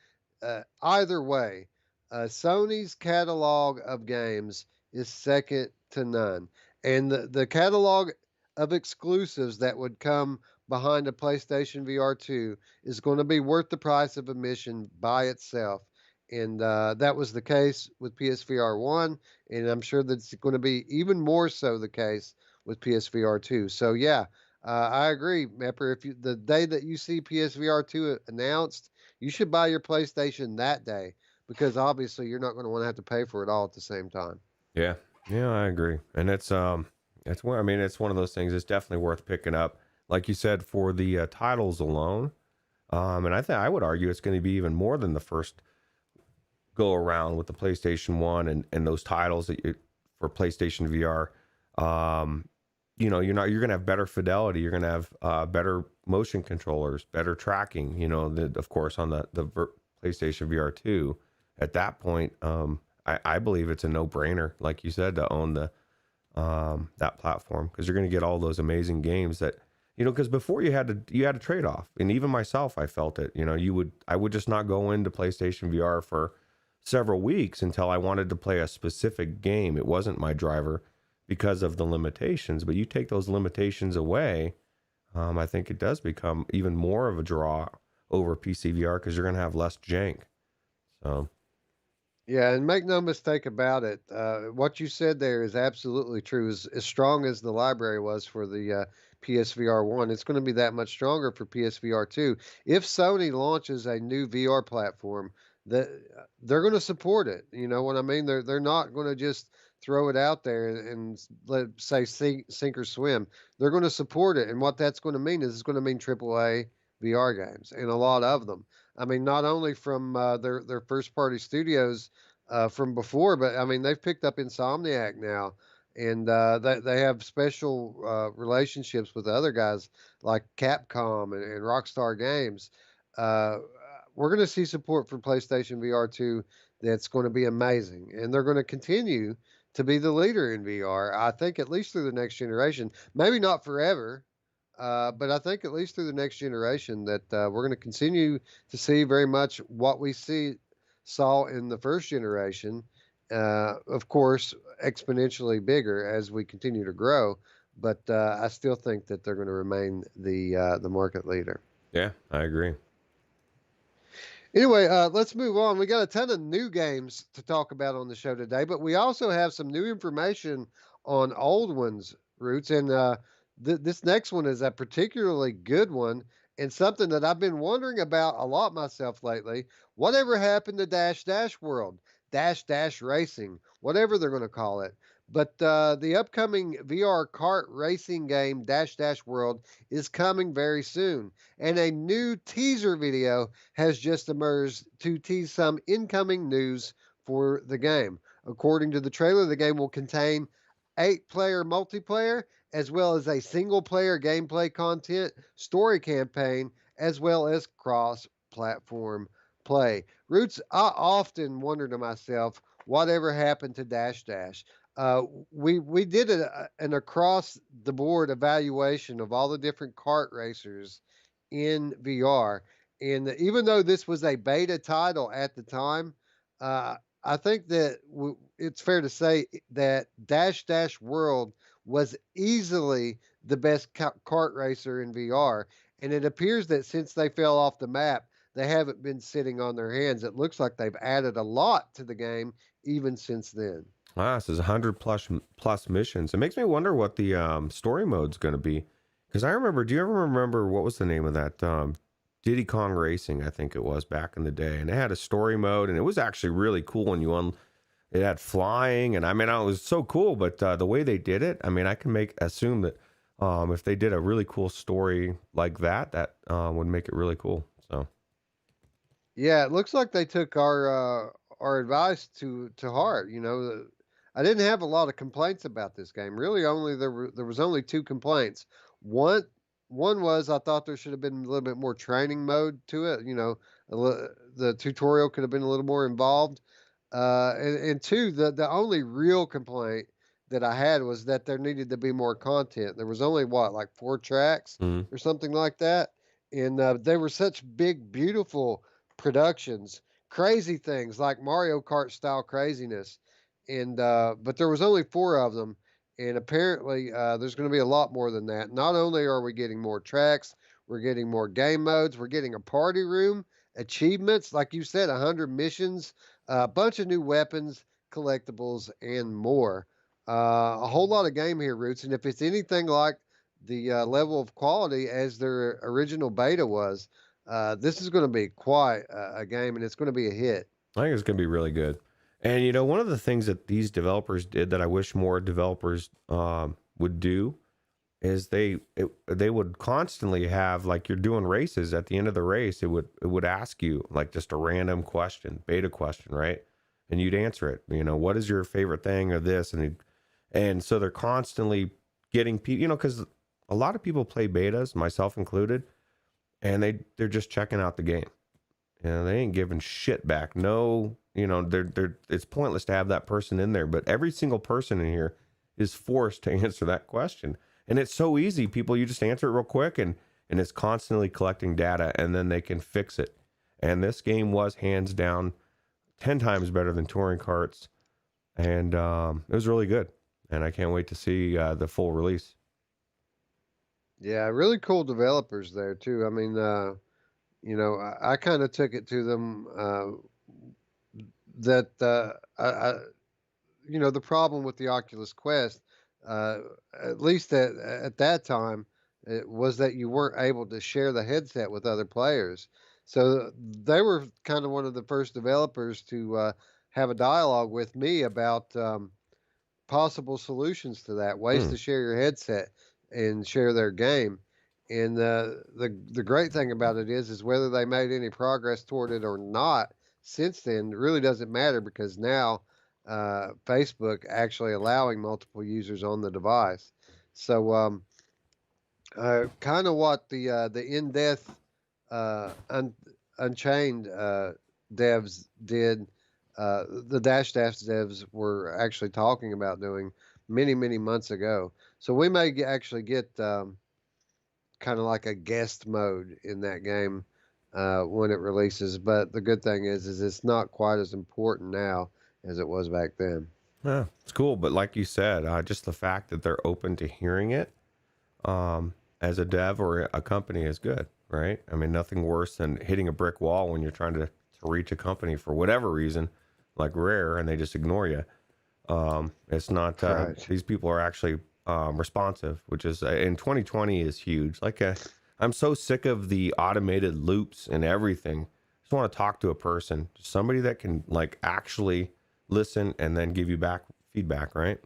Either way, Sony's catalog of games is second to none, and the catalog of exclusives that would come behind a PlayStation VR 2 is going to be worth the price of admission by itself. And that was the case with PSVR 1, and I'm sure that's going to be even more so the case with PSVR 2. So, yeah, I agree, Mepper. The day that you see PSVR 2 announced, you should buy your PlayStation that day because obviously you're not going to want to have to pay for it all at the same time. yeah, yeah, I agree. And it's one. I mean, it's one of those things. It's definitely worth picking up, like you said, for the titles alone. And I think I would argue it's going to be even more than the first go around with the PlayStation 1 and those titles for PlayStation VR. You know, you're going to have better fidelity. You're going to have better motion controllers, better tracking, you know, of course, on the PlayStation VR 2. At that point, I believe it's a no-brainer, like you said, to own that platform, because you're going to get all those amazing games that, you know, because before you had a trade-off, and even myself, I felt it. You know, I would just not go into PlayStation VR for several weeks until I wanted to play a specific game. It wasn't my driver because of the limitations, but you take those limitations away, I think it does become even more of a draw over PC VR because you're going to have less jank. So Yeah, and make no mistake about it. What you said there is absolutely true. As strong as the library was for the PSVR 1, it's going to be that much stronger for PSVR 2. If Sony launches a new VR platform, that they're going to support it. You know what I mean? They're not going to just throw it out there and let say sink or swim. They're going to support it, and what that's going to mean is it's going to mean AAA VR games, and a lot of them. I mean, not only from their first party studios from before, but I mean they've picked up Insomniac now, and they have special relationships with other guys like Capcom and Rockstar Games. Uh, we're going to see support for PlayStation VR 2 that's going to be amazing, and they're going to continue to be the leader in VR. I think at least through the next generation, maybe not forever. But I think at least through the next generation that we're going to continue to see very much what we saw in the first generation. Of course, exponentially bigger as we continue to grow. But I still think that they're going to remain the market leader. yeah, I agree. Anyway, let's move on. We got a ton of new games to talk about on the show today, but we also have some new information on old ones, Roots. And this next one is a particularly good one and something that I've been wondering about a lot myself lately. Whatever happened to Dash Dash World, Dash Dash Racing, whatever they're going to call it? But the upcoming VR kart racing game Dash Dash World is coming very soon, and a new teaser video has just emerged to tease some incoming news for the game. According to the trailer, the game will contain 8-player multiplayer as well as a single-player gameplay content, story campaign, as well as cross-platform play. Ruuts, I often wonder to myself, whatever happened to Dash Dash? We did an across the board evaluation of all the different kart racers in VR, and even though this was a beta title at the time, uh, I think that it's fair to say that Dash Dash World was easily the best kart racer in VR, and it appears that since they fell off the map, they haven't been sitting on their hands. It looks like they've added a lot to the game even since then. Ah, so it's 100 plus missions. It makes me wonder what the story mode's going to be. Because I remember, do you ever remember what was the name of that Diddy Kong Racing? I think it was back in the day, and it had a story mode, and it was actually really cool. And it had flying, and I mean, it was so cool. But the way they did it, I mean, I can assume that if they did a really cool story like that, that would make it really cool. So Yeah, it looks like they took our advice to heart. I didn't have a lot of complaints about this game. Really, only there was only two complaints. One one was I thought there should have been a little bit more training mode to it. The tutorial could have been a little more involved. And two, the only real complaint that I had was that there needed to be more content. There was only what, like 4 tracks mhm. or something like that, and they were such big, beautiful productions, crazy things like Mario Kart style craziness, and but there was only 4 of them, and apparently there's going to be a lot more than that. Not only are we getting more tracks, we're getting more game modes, we're getting a party room, achievements, like you said, 100 missions, a bunch of new weapons, collectibles, and more. A whole lot of game here, Roots, and if it's anything like the level of quality as their original beta was, this is going to be quite a game, and it's going to be a hit. I think it's going to be really good. And one of the things that these developers did that I wish more developers would do is they would constantly have, like, you're doing races, at the end of the race it would ask you like just a random question, beta question, right? And you'd answer it. What is your favorite thing or this, and so they're constantly getting people, because a lot of people play betas, myself included, and they're just checking out the game. They ain't giving shit back. No, they're it's pointless to have that person in there. But every single person in here is forced to answer that question. And it's so easy. People, you just answer it real quick, and it's constantly collecting data, and then they can fix it. And this game was hands down 10 times better than touring carts. And it was really good. And I can't wait to see the full release. Yeah, really cool developers there too. I mean, I kind of took it to them that the problem with the Oculus Quest, uh, at least at that time, it was that you weren't able to share the headset with other players. So they were kind of one of the first developers to have a dialogue with me about possible solutions to that, ways Hmm. to share your headset and share their game. And the great thing about it is whether they made any progress toward it or not since then really doesn't matter, because now Facebook actually allowing multiple users on the device. So kind of what the in death Unchained devs did, the Dash Dash devs were actually talking about doing many months ago. So we may actually get kind of like a guest mode in that game when it releases. But the good thing is it's not quite as important now as it was back then. Yeah, it's cool. But like you said, just the fact that they're open to hearing it as a dev or a company is good, right? I mean, nothing worse than hitting a brick wall when you're trying to reach a company for whatever reason, like Rare, and they just ignore you. It's not, Right. these people are actually responsive, which is in 2020 is huge. Like, I'm so sick of the automated loops and everything. Just want to talk to a person, somebody that can like actually listen and then give you back feedback, right?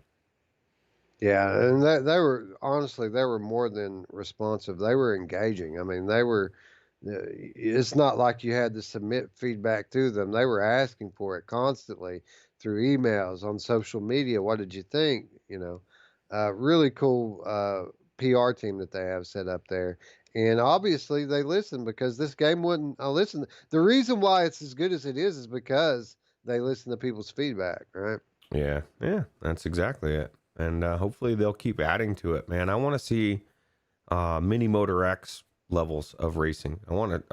Yeah, and they were honestly they were more than responsive. They were engaging. I mean, they were. It's not like you had to submit feedback to them. They were asking for it constantly through emails, on social media. What did you think? Really cool PR team that they have set up there. And obviously they listen because this game wouldn't listen. The reason why it's as good as it is because they listen to people's feedback, right? Yeah, yeah, that's exactly it. And hopefully they'll keep adding to it, man. I want to see mini Motor X levels of racing. I want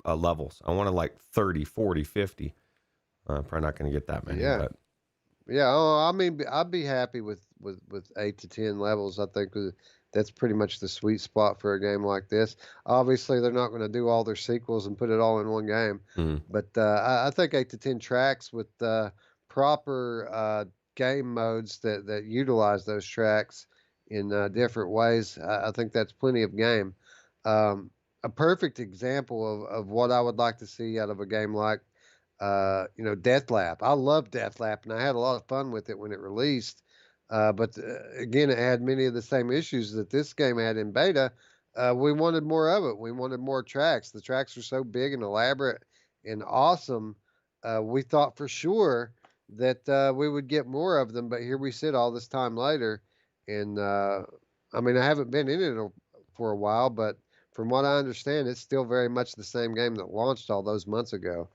levels. I want to like 30, 40, 50. Probably not going to get that many, Yeah. but Yeah, I mean, I'd be happy with 8 to 10 levels. I think that's pretty much the sweet spot for a game like this. Obviously, they're not going to do all their sequels and put it all in one game, but I think 8 to 10 tracks with proper game modes that utilize those tracks in different ways. I think that's plenty of game. A perfect example of what I would like to see out of a game like Deathlap. I love Deathlap, and I had a lot of fun with it when it released. But again, it had many of the same issues that this game had in beta. We wanted more of it. We wanted more tracks. The tracks were so big and elaborate and awesome. We thought for sure that we would get more of them, but here we sit all this time later. And I mean, I haven't been in it for a while, but from what I understand, it's still very much the same game that launched all those months ago.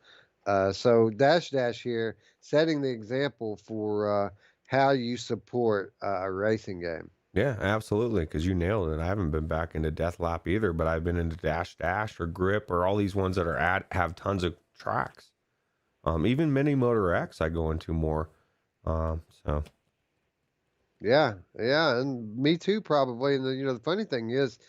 So Dash Dash here, setting the example for how you support a racing game. yeah, absolutely. Because you nailed it. I haven't been back into Deathlap either, but I've been into Dash Dash or Grip or all these ones that are have tons of tracks. Even Mini Motor X, I go into more. So Yeah, yeah, and me too, probably. And the funny thing is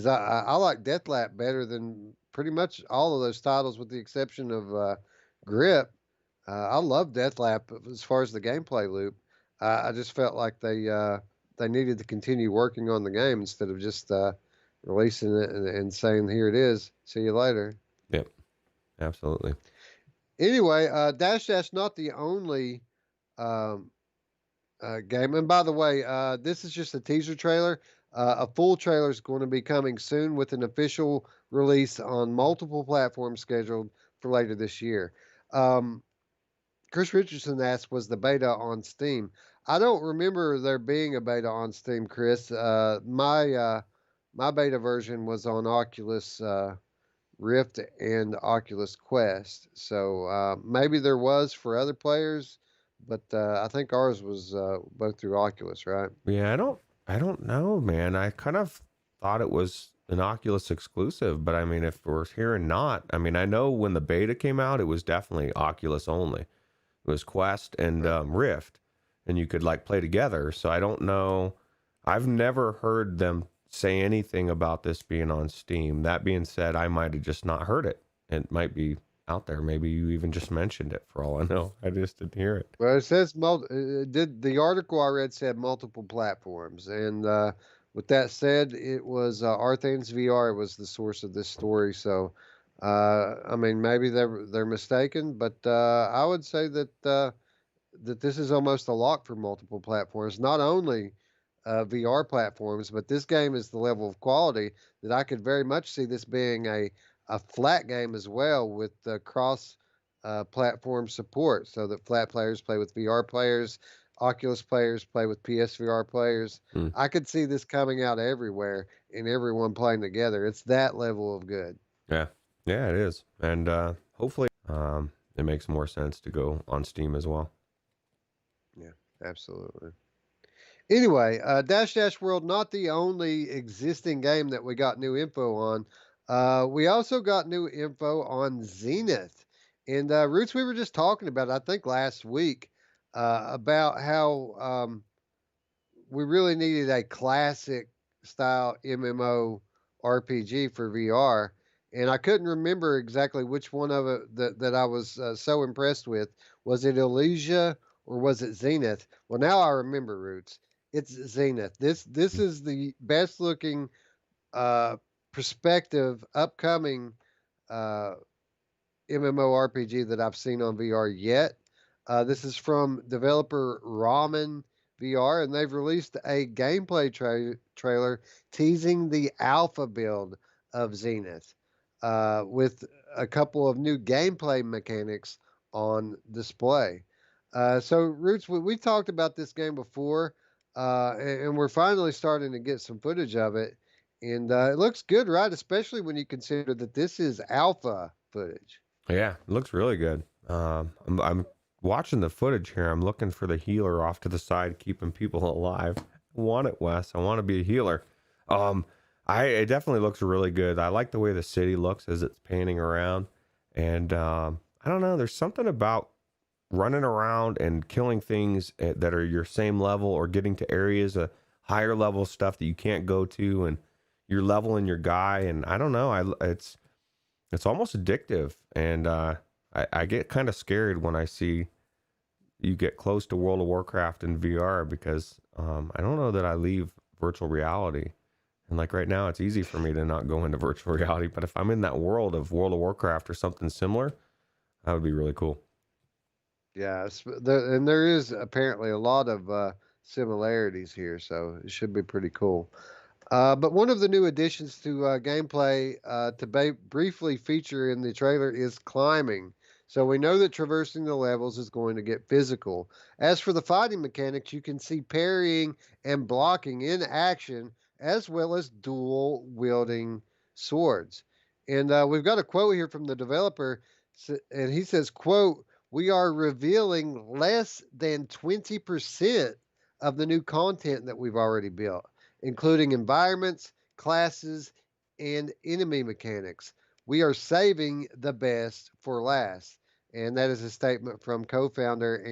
I like Deathlap better than pretty much all of those titles, with the exception of Grip. I love Deathlap as far as the gameplay loop. I just felt like they needed to continue working on the game instead of just releasing it and saying, "Here it is, see you later." yep, absolutely. Anyway, Dash Dash not the only um, game. And by the way, this is just a teaser trailer. A full trailer is going to be coming soon with an official release on multiple platforms scheduled for later this year. Um, Chris Richardson asked, "Was the beta on Steam?" I don't remember there being a beta on Steam, Chris. My beta version was on Oculus Rift and Oculus Quest, so maybe there was for other players, but I think ours was both through Oculus, right? Yeah, I don't know, man. I kind of thought it was an Oculus exclusive, but I mean, if we're hearing not, I mean, I know when the beta came out, it was definitely Oculus only. It was Quest and Rift, and you could like play together. So I don't know. I've never heard them say anything about this being on Steam. That being said, I might have just not heard it. It might be out there. Maybe you even just mentioned it for all I know. I just didn't hear it. Well, it says did the article I read said multiple platforms, and with that said, it was Arthane's VR was the source of this story. So, I mean, maybe they're mistaken, but I would say that this is almost a lock for multiple platforms. Not only VR platforms, but this game is the level of quality that I could very much see this being a flat game as well, with cross platform support, so that flat players play with VR players, Oculus players play with PSVR players. Hmm. I could see this coming out everywhere and everyone playing together. It's that level of good. Yeah, yeah, it is, and hopefully, it makes more sense to go on Steam as well. Yeah, absolutely. Anyway, Dash Dash World, not the only existing game that we got new info on. We also got new info on Zenith. And Roots, we were just talking about, I think last week, about how we really needed a classic style MMO RPG for VR. And I couldn't remember exactly which one of it that I was so impressed with. Was it Elysia or was it Zenith? Well, now I remember, Roots. It's Zenith. This is the best looking perspective upcoming uh, MMORPG that I've seen on VR yet. This is from developer Ramen VR, and they've released a gameplay trailer teasing the alpha build of Zenith with a couple of new gameplay mechanics on display. So, Roots, we talked about this game before, and we're finally starting to get some footage of it. And it looks good, right? Especially when you consider that this is alpha footage. Yeah, it looks really good. I'm watching the footage here. I'm looking for the healer off to the side, keeping people alive. I want it, Wes. I want to be a healer. Um, it definitely looks really good. I like the way the city looks as it's painting around, and I don't know. There's something about running around and killing things that are your same level, or getting to areas of higher level stuff that you can't go to, and you're leveling your guy. And I don't know. It's almost addictive, and I get kind of scared when I see you get close to World of Warcraft in VR, because I don't know that I leave virtual reality. And like right now, it's easy for me to not go into virtual reality, but if I'm in that world of World of Warcraft or something similar, that would be really cool. Yeah, and there is apparently a lot of similarities here, so it should be pretty cool. But one of the new additions to gameplay briefly feature in the trailer is climbing. So we know that traversing the levels is going to get physical. As for the fighting mechanics, you can see parrying and blocking in action, as well as dual wielding swords. And we've got a quote here from the developer, and he says, "quote We are revealing less than 20% of the new content that we've already built, including environments, classes, and enemy mechanics. We are saving the best for last." And that is a statement from co-founder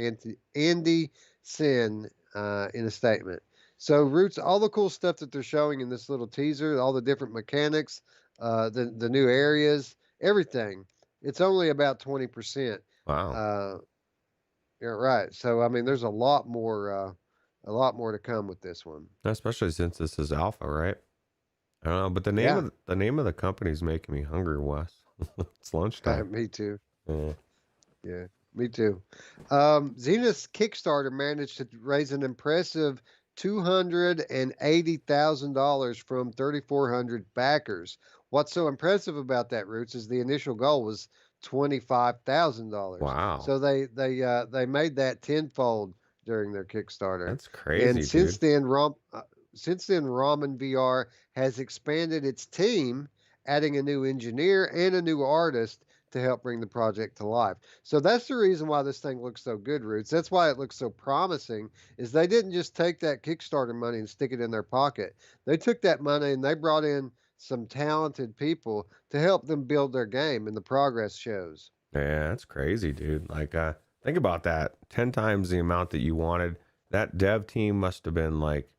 Andy Sin in a statement. So Roots, all the cool stuff that they're showing in this little teaser, all the different mechanics, the new areas, everything. It's only about 20%. Wow. Uh, yeah, right. So I mean, there's a lot more to come with this one. Especially since this is alpha, right? I don't know, but Yeah, the name of the company is making me hungry, Wes. It's lunchtime. me too. Yeah. Yeah, me too. Zenith's Kickstarter managed to raise an impressive $280,000 from 3,400 backers. What's so impressive about that, Roots, is the initial goal was $25,000. Wow. So they made that tenfold during their Kickstarter. That's And crazy, dude. since then, Ramen VR has expanded its team, adding a new engineer and a new artist to help bring the project to life. So that's the reason why this thing looks so good, Roots. That's why it looks so promising, is they didn't just take that Kickstarter money and stick it in their pocket. They took that money and they brought in some talented people to help them build their game, and the progress shows. Yeah, that's crazy, dude. Like, think about that. 10 times the amount that you wanted. That dev team must have been like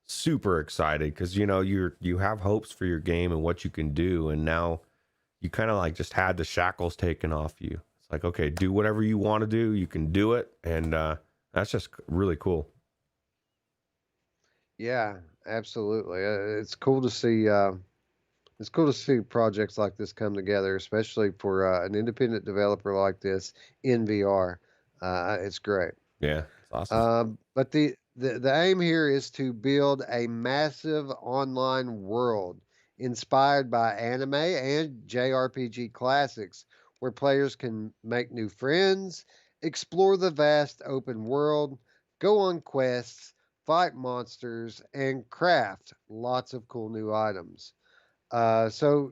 super excited, because you have hopes for your game and what you can do, and now you kind of like just had the shackles taken off you. It's like, okay, do whatever you want to do. You can do it, and that's just really cool. Yeah, absolutely. It's cool to see. It's cool to see projects like this come together, especially for an independent developer like this in VR. It's great. Yeah, it's awesome. But the aim here is to build a massive online world inspired by anime and JRPG classics, where players can make new friends, explore the vast open world, go on quests, fight monsters, and craft lots of cool new items. So,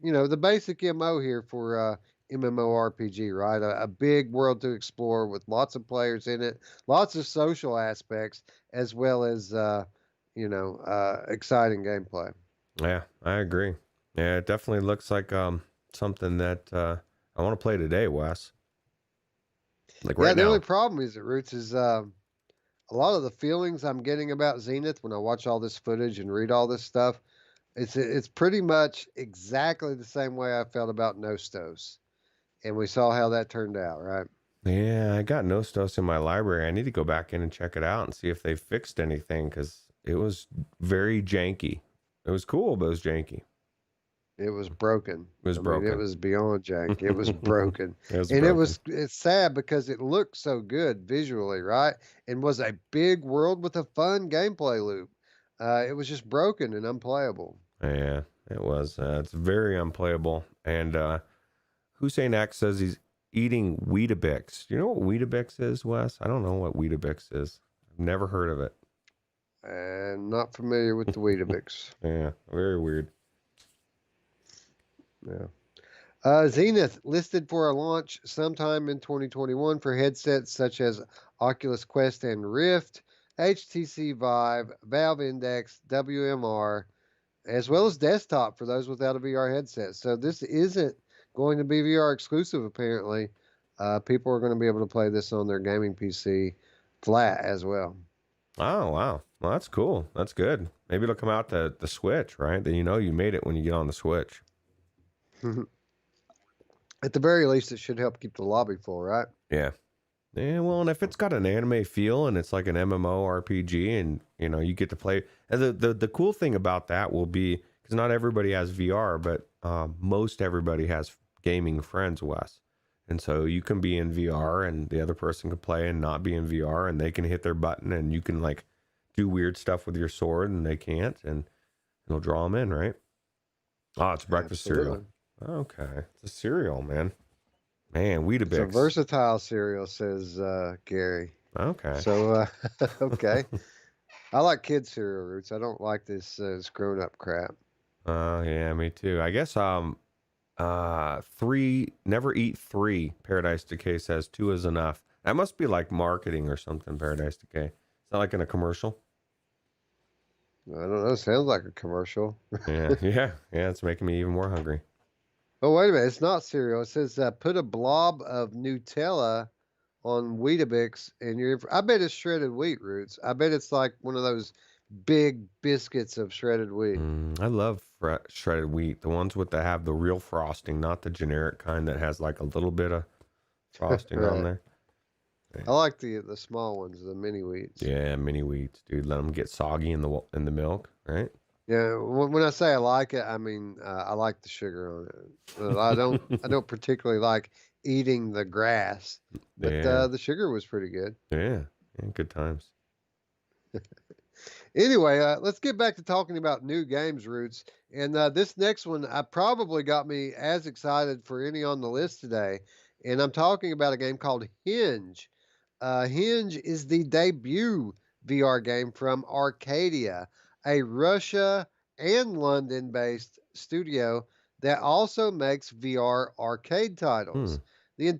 the basic MO here for MMORPG, right? A big world to explore with lots of players in it, lots of social aspects, as well as, exciting gameplay. Yeah, I agree. Yeah, it definitely looks like something that I want to play today, Wes. Like Yeah, right the only now. problem is at Roots is a lot of the feelings I'm getting about Zenith when I watch all this footage and read all this stuff. It's pretty much exactly the same way I felt about Nostos, and we saw how that turned out, right? Yeah, I got Nostos in my library. I need to go back in and check it out and see if they fixed anything, because it was very janky. It was cool, but it was janky. It was broken. It was I mean, it broken. was beyond jank. It was broken. It was And broken. it's sad because it looked so good visually, right? And was a big world with a fun gameplay loop. It was just broken and unplayable. Yeah, it was. It's very unplayable. And Hussein X says he's eating Weetabix. Do you know what Weetabix is, Wes? I don't know what Weetabix is. I've never heard of it. And not familiar with the Weetabix. Yeah, very weird. Yeah. Zenith listed for a launch sometime in 2021 for headsets such as Oculus Quest and Rift, HTC Vive, Valve Index, WMR, as well as desktop for those without a VR headset. So this isn't going to be VR exclusive, apparently. People are going to be able to play this on their gaming PC flat as well. Oh, wow. Well, that's cool. That's good. Maybe it'll come out to the Switch, right? Then you know you made it when you get on the Switch. At the very least, it should help keep the lobby full, right? Yeah. Yeah, well, and if it's got an anime feel and it's like an MMO RPG and, you know, you get to play. And the cool thing about that will be, because not everybody has VR, but most everybody has gaming friends, Wes. And so you can be in VR and the other person can play and not be in VR and they can hit their button and you can like do weird stuff with your sword and they can't and it'll draw them in, right? Oh, it's breakfast cereal. Okay. It's a cereal, man. Man, Weetabix. It's a versatile cereal, says Gary. Okay. So, okay. I like kid cereal, Roots. I don't like this grown-up crap. Yeah, me too. I guess 3, never eat 3. Paradise Decay says 2 is enough. That must be like marketing or something, Paradise Decay. Is that like in a commercial? I don't know. It sounds like a commercial. Yeah. It's making me even more hungry. Oh, wait a minute. It's not cereal. It says put a blob of Nutella on Weetabix and I bet it's shredded wheat, Roots. I bet it's like one of those big biscuits of shredded wheat. I love shredded wheat. The ones with have the real frosting, not the generic kind that has like a little bit of frosting Right. on there. I like the small ones, the mini wheats. Yeah, mini wheats, dude. Let them get soggy in the milk, right? Yeah, when I say I like it, I mean I like the sugar on it. I don't particularly like eating the grass, but the sugar was pretty good. Yeah, good times. Anyway, let's get back to talking about new games, Roots. And this next one, probably got me as excited for any on the list today. And I'm talking about a game called Hinge. Hinge is the debut VR game from Arcadia, a Russia and London-based studio that also makes VR arcade titles. The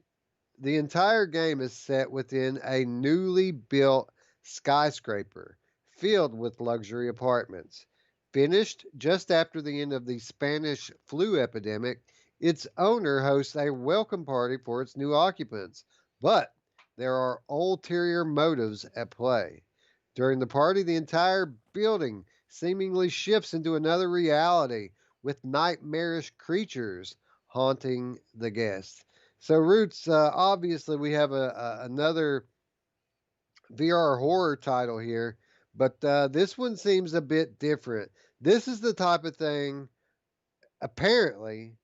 entire game is set within a newly built skyscraper filled with luxury apartments. Finished just after the end of the Spanish flu epidemic, its owner hosts a welcome party for its new occupants. But there are ulterior motives at play. During the party, the entire building seemingly shifts into another reality with nightmarish creatures haunting the guests. So, Roots, obviously, we have another VR horror title here, but this one seems a bit different. This is the type of thing, apparently,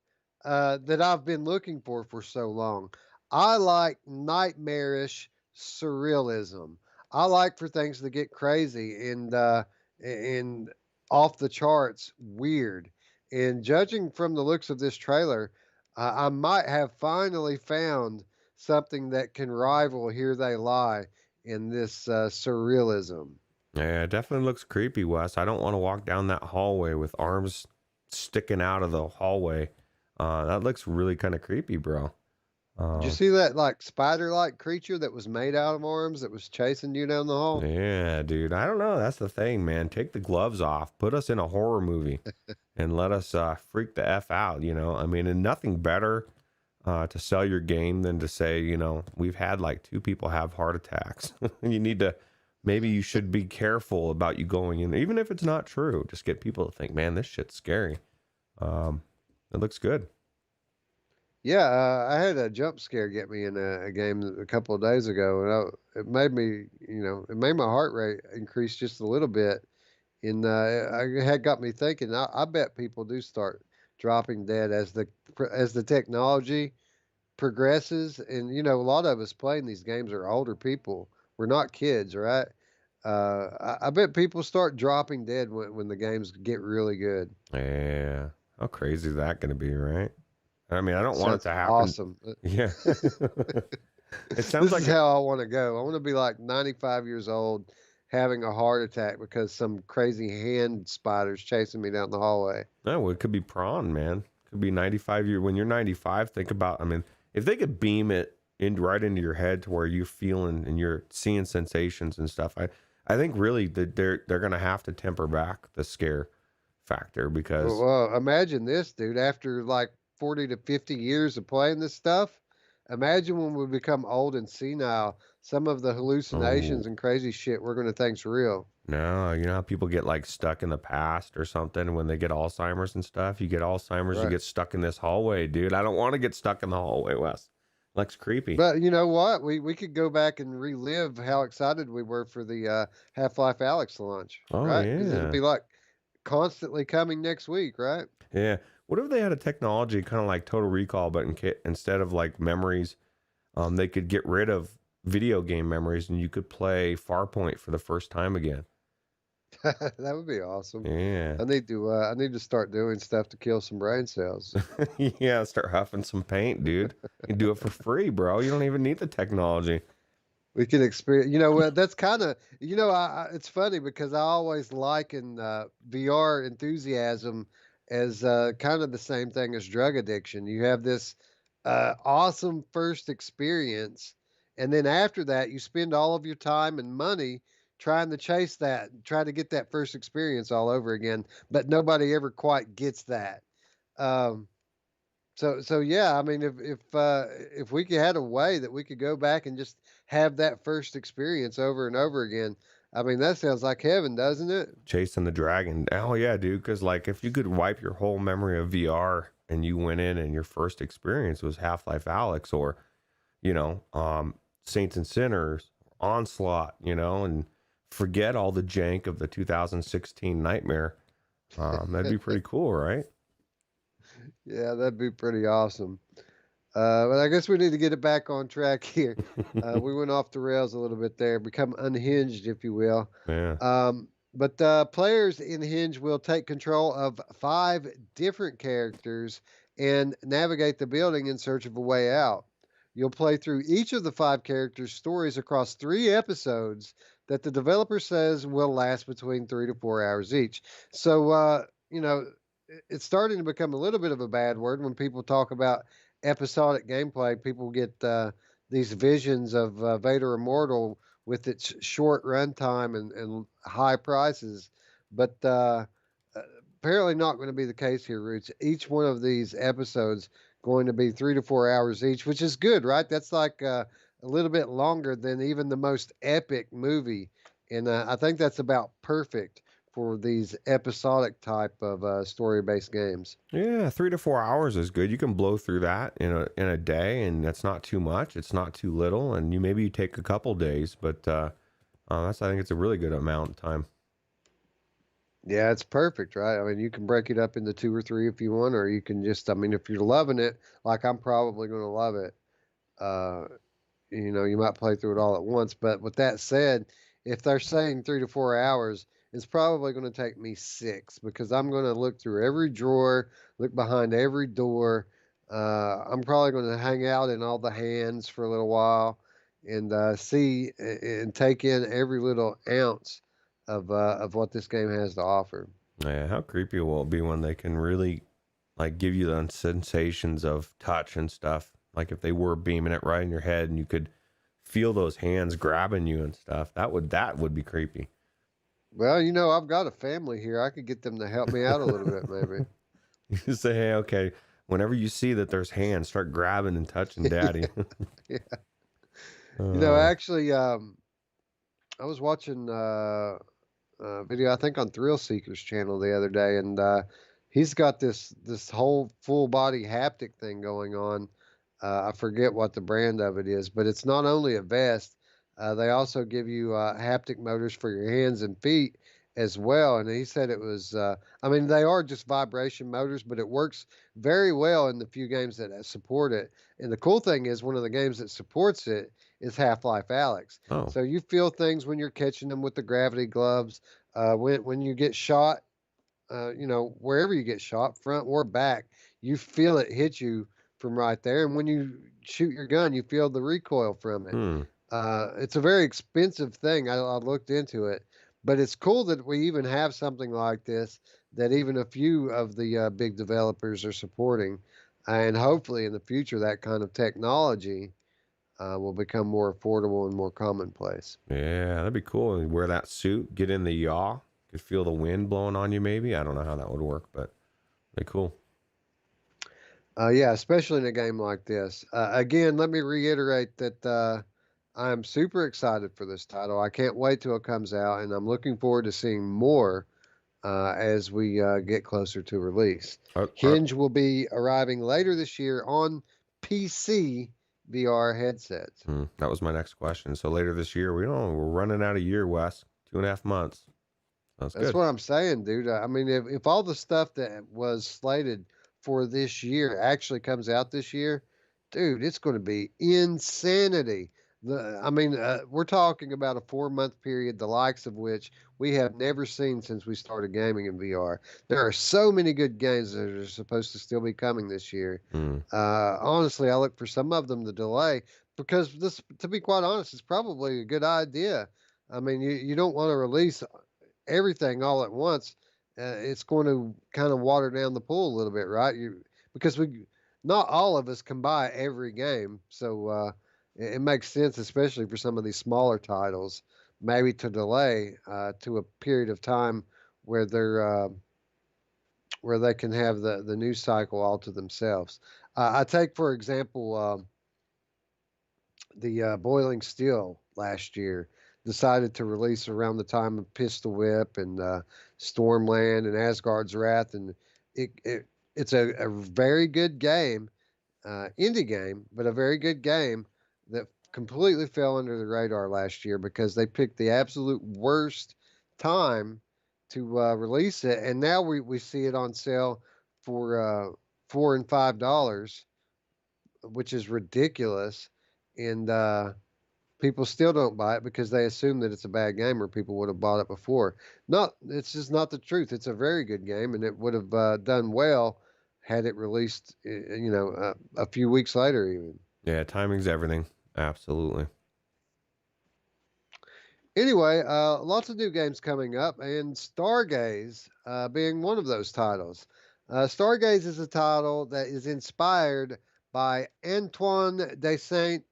that I've been looking for so long. I like nightmarish surrealism. I like for things to get crazy and off the charts weird. And judging from the looks of this trailer, I might have finally found something that can rival Here They Lie in this surrealism. Yeah, it definitely looks creepy, Wes. I don't want to walk down that hallway with arms sticking out of the hallway. That looks really kind of creepy, bro. Did you see that like spider-like creature that was made out of arms that was chasing you down the hall? Yeah, dude. I don't know. That's the thing, man. Take the gloves off. Put us in a horror movie and let us freak the F out, you know? I mean, and nothing better to sell your game than to say, you know, we've had like 2 people have heart attacks. Maybe you should be careful about you going in, even if it's not true. Just get people to think, man, this shit's scary. It looks good. Yeah, I had a jump scare get me in a game a couple of days ago, and it made me, it made my heart rate increase just a little bit, and it had got me thinking. I bet people do start dropping dead as the technology progresses, and a lot of us playing these games are older people. We're not kids, right? I bet people start dropping dead when the games get really good. Yeah, how crazy is that going to be, right? I mean, I don't want it to happen. Awesome. Yeah. It sounds this is how I want to go. I want to be like 95 years old, having a heart attack because some crazy hand spider's chasing me down the hallway. No, well, it could be prawn, man. Could be 95 year. When you're 95, think about. I mean, if they could beam it in right into your head to where you're feeling and you're seeing sensations and stuff, I think really that they're gonna have to temper back the scare factor because Well, imagine this, dude. After like 40 to 50 years of playing this stuff, imagine when we become old and senile, some of the oh hallucinations and crazy shit we're going to think's real. no, you know how people get like stuck in the past or something when they get Alzheimer's and stuff. You get Alzheimer's, you Right. get stuck in this hallway, dude. I don't want to get stuck in the hallway, Wes. Looks creepy. But you know what? We could go back and relive how excited we were for the Half-Life Alyx launch, Oh right? Because it'll yeah. be like constantly coming next week, right? Yeah. What if they had a technology kind of like Total Recall, but instead of like memories, they could get rid of video game memories and you could play Farpoint for the first time again. That would be awesome. Yeah. I need to start doing stuff to kill some brain cells. Yeah. Start huffing some paint, dude. You do it for free, bro. You don't even need the technology. We can experience, you know, that's kind of, you know, it's funny because I always liken VR enthusiasm as kind of the same thing as drug addiction. You have this awesome first experience, and then after that, you spend all of your time and money trying to chase that, try to get that first experience all over again, but nobody ever quite gets that. Um, so yeah, I mean, if we could had a way that we could go back and just have that first experience over and over again, I mean, that sounds like heaven, doesn't it? Chasing the dragon. Oh yeah, dude. Because like if you could wipe your whole memory of VR and you went in and your first experience was Half-Life Alyx or, you know, Saints and Sinners, Onslaught, you know, and forget all the jank of the 2016 Nightmare. That'd be pretty cool, right? Yeah, that'd be pretty awesome. But I guess we need to get it back on track here. We went off the rails a little bit there, become unhinged, if you will. Yeah. But players in Hinge will take control of 5 different characters and navigate the building in search of a way out. You'll play through each of the 5 characters' stories across 3 episodes that the developer says will last between 3 to 4 hours each. So, you know, it's starting to become a little bit of a bad word when people talk about episodic gameplay. People get these visions of Vader Immortal with its short runtime and high prices, but apparently not going to be the case here, Roots. Each one of these episodes going to be 3 to 4 hours each, which is good, right? That's like a little bit longer than even the most epic movie, and I think that's about perfect for these episodic type of story-based games. Yeah, 3 to 4 hours is good. You can blow through that in a day, and that's not too much. It's not too little, and you take a couple days, but I think it's a really good amount of time. Yeah, it's perfect, right? I mean, you can break it up into 2 or 3 if you want, or you can just, I mean, if you're loving it, like I'm probably going to love it, uh, you know, you might play through it all at once. But with that said, if they're saying 3 to 4 hours, it's probably going to take me 6 because I'm going to look through every drawer, look behind every door. I'm probably going to hang out in all the hands for a little while and see and take in every little ounce of what this game has to offer. Yeah, how creepy will it be when they can really like give you the sensations of touch and stuff? Like if they were beaming it right in your head and you could feel those hands grabbing you and stuff. That would be creepy. Well, you know, I've got a family here. I could get them to help me out a little bit, maybe. You say, hey, okay, whenever you see that there's hands, start grabbing and touching daddy. Yeah. You know, actually, I was watching video, I think on Thrill Seeker's channel the other day, and he's got this whole full body haptic thing going on. I forget what the brand of it is, but it's not only a vest. They also give you haptic motors for your hands and feet as well. And he said it was, I mean, they are just vibration motors, but it works very well in the few games that support it. And the cool thing is, one of the games that supports it is Half-Life Alyx. Oh, So you feel things when you're catching them with the gravity gloves. When you get shot, you know, wherever you get shot, front or back, you feel it hit you from right there. And when you shoot your gun, you feel the recoil from it. hmm. It's a very expensive thing. I looked into it, but it's cool that we even have something like this that even a few of the big developers are supporting, and hopefully in the future that kind of technology will become more affordable and more commonplace. Yeah, that'd be cool. And wear that suit, get in the yaw, could feel the wind blowing on you. Maybe I don't know how that would work, but be cool. Yeah, especially in a game like this. Again, let me reiterate that I'm super excited for this title. I can't wait till it comes out, and I'm looking forward to seeing more as we get closer to release. Are, Hinge will be arriving later this year on PC VR headsets. that was my next question. So later this year, we're running out of year, Wes. 2.5 months. That's That's good. what I'm saying, dude. I mean, if all the stuff that was slated for this year actually comes out this year, dude, it's going to be insanity. I mean, we're talking about a 4 month period, the likes of which we have never seen since we started gaming in VR. There are so many good games that are supposed to still be coming this year. Mm. Honestly, I look for some of them to delay because this, to be quite honest, is probably a good idea. I mean, you don't want to release everything all at once, it's going to kind of water down the pool a little bit, right? Because we not all of us can buy every game, so it makes sense, especially for some of these smaller titles, maybe to delay to a period of time where where they can have the news cycle all to themselves. I take for example the Boiling Steel last year decided to release around the time of Pistol Whip and Stormland and Asgard's Wrath, and it's a very good game, indie game, but a very good game that completely fell under the radar last year because they picked the absolute worst time to release it, and now we see it on sale for $4 and $5, which is ridiculous, and people still don't buy it because they assume that it's a bad game or people would have bought it before. Not, it's just not the truth. It's a very good game, and it would have done well had it released, a few weeks later even. Yeah, timing's everything. Absolutely. Anyway, lots of new games coming up, and Stargaze being one of those titles. Stargaze is a title that is inspired by Antoine de Saint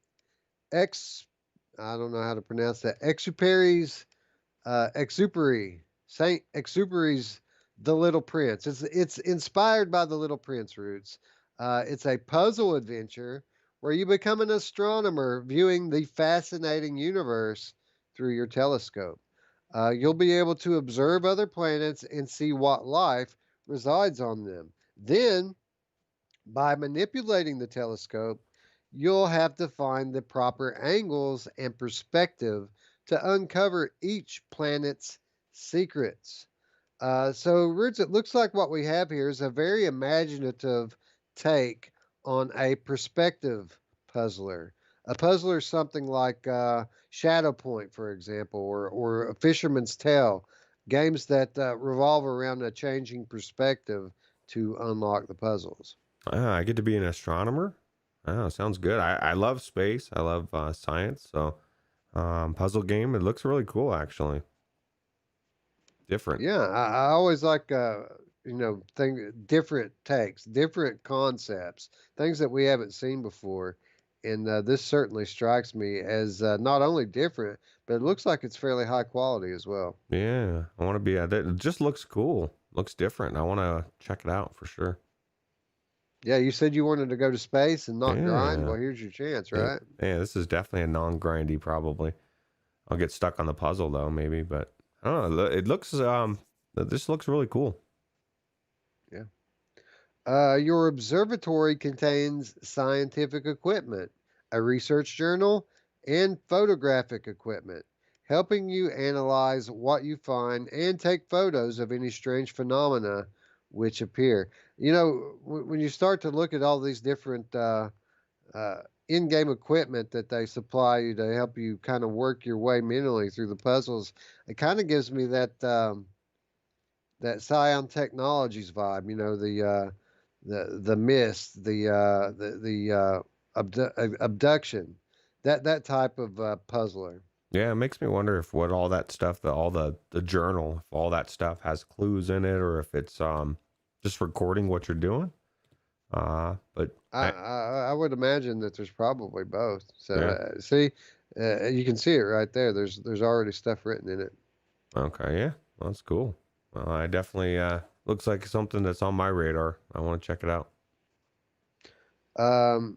Ex. I don't know how to pronounce that. Exupery, Saint Exupery's The Little Prince. It's inspired by The Little Prince Roots. It's a puzzle adventure where you become an astronomer viewing the fascinating universe through your telescope. You'll be able to observe other planets and see what life resides on them. Then, by manipulating the telescope, you'll have to find the proper angles and perspective to uncover each planet's secrets. So, Roots, it looks like what we have here is a very imaginative take on a perspective puzzler. A puzzler is something like Shadow Point, for example, or A Fisherman's Tale, games that revolve around a changing perspective to unlock the puzzles. I get to be an astronomer. Oh, sounds good. I love space. I love science. So, puzzle game. It looks really cool, actually. Different. Yeah, I always like different takes, different concepts, things that we haven't seen before, and this certainly strikes me as not only different, but it looks like it's fairly high quality as well. Yeah, I want to be. It just looks cool. Looks different. I want to check it out for sure. Yeah, you said you wanted to go to space and not grind. Yeah. Well, here's your chance, Yeah, right? yeah, this is definitely a non-grindy. Probably, I'll get stuck on the puzzle though, maybe. But I don't know. It looks this looks really cool. Yeah. Your observatory contains scientific equipment, a research journal, and photographic equipment, helping you analyze what you find and take photos of any strange phenomena which appear. When you start to look at all these different in-game equipment that they supply you to help you kind of work your way mentally through the puzzles, it kind of gives me that Scion Technologies vibe. The mist, the abduction, that type of puzzler. Yeah, it makes me wonder if what all that stuff, all the journal, if all that stuff has clues in it, or if it's just recording what you're doing. But I would imagine that there's probably both. So yeah, see, you can see it right there. There's already stuff written in it. okay, yeah, well, that's cool. Well, I definitely looks like something that's on my radar. I want to check it out. Um,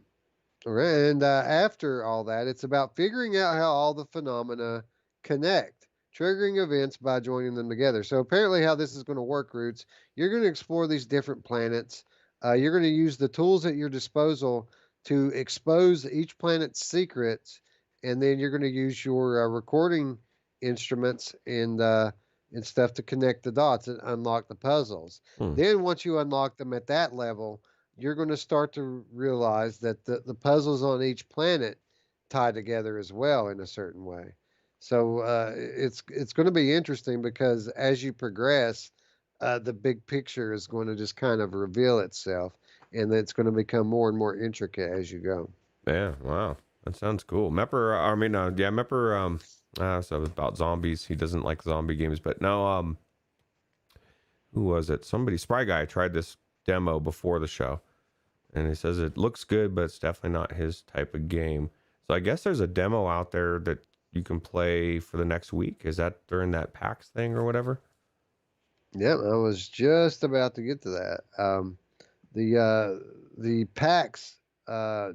and after all that, it's about figuring out how all the phenomena connect, triggering events by joining them together. So apparently, how this is going to work, Roots, you're going to explore these different planets. You're going to use the tools at your disposal to expose each planet's secrets, and then you're going to use your recording instruments and stuff to connect the dots and unlock the puzzles. Hmm. Then once you unlock them at that level, you're going to start to realize that the puzzles on each planet tie together as well in a certain way. So it's going to be interesting because as you progress, the big picture is going to just kind of reveal itself, and it's going to become more and more intricate as you go. Yeah, wow, that sounds cool. Mepper, I mean, yeah, Mepper. So about zombies. He doesn't like zombie games, but no, who was it? Somebody, Spry Guy, tried this demo before the show, and he says it looks good, but it's definitely not his type of game. So I guess there's a demo out there that you can play for the next week. Is that during that PAX thing or whatever? Yeah, I was just about to get to that. The PAX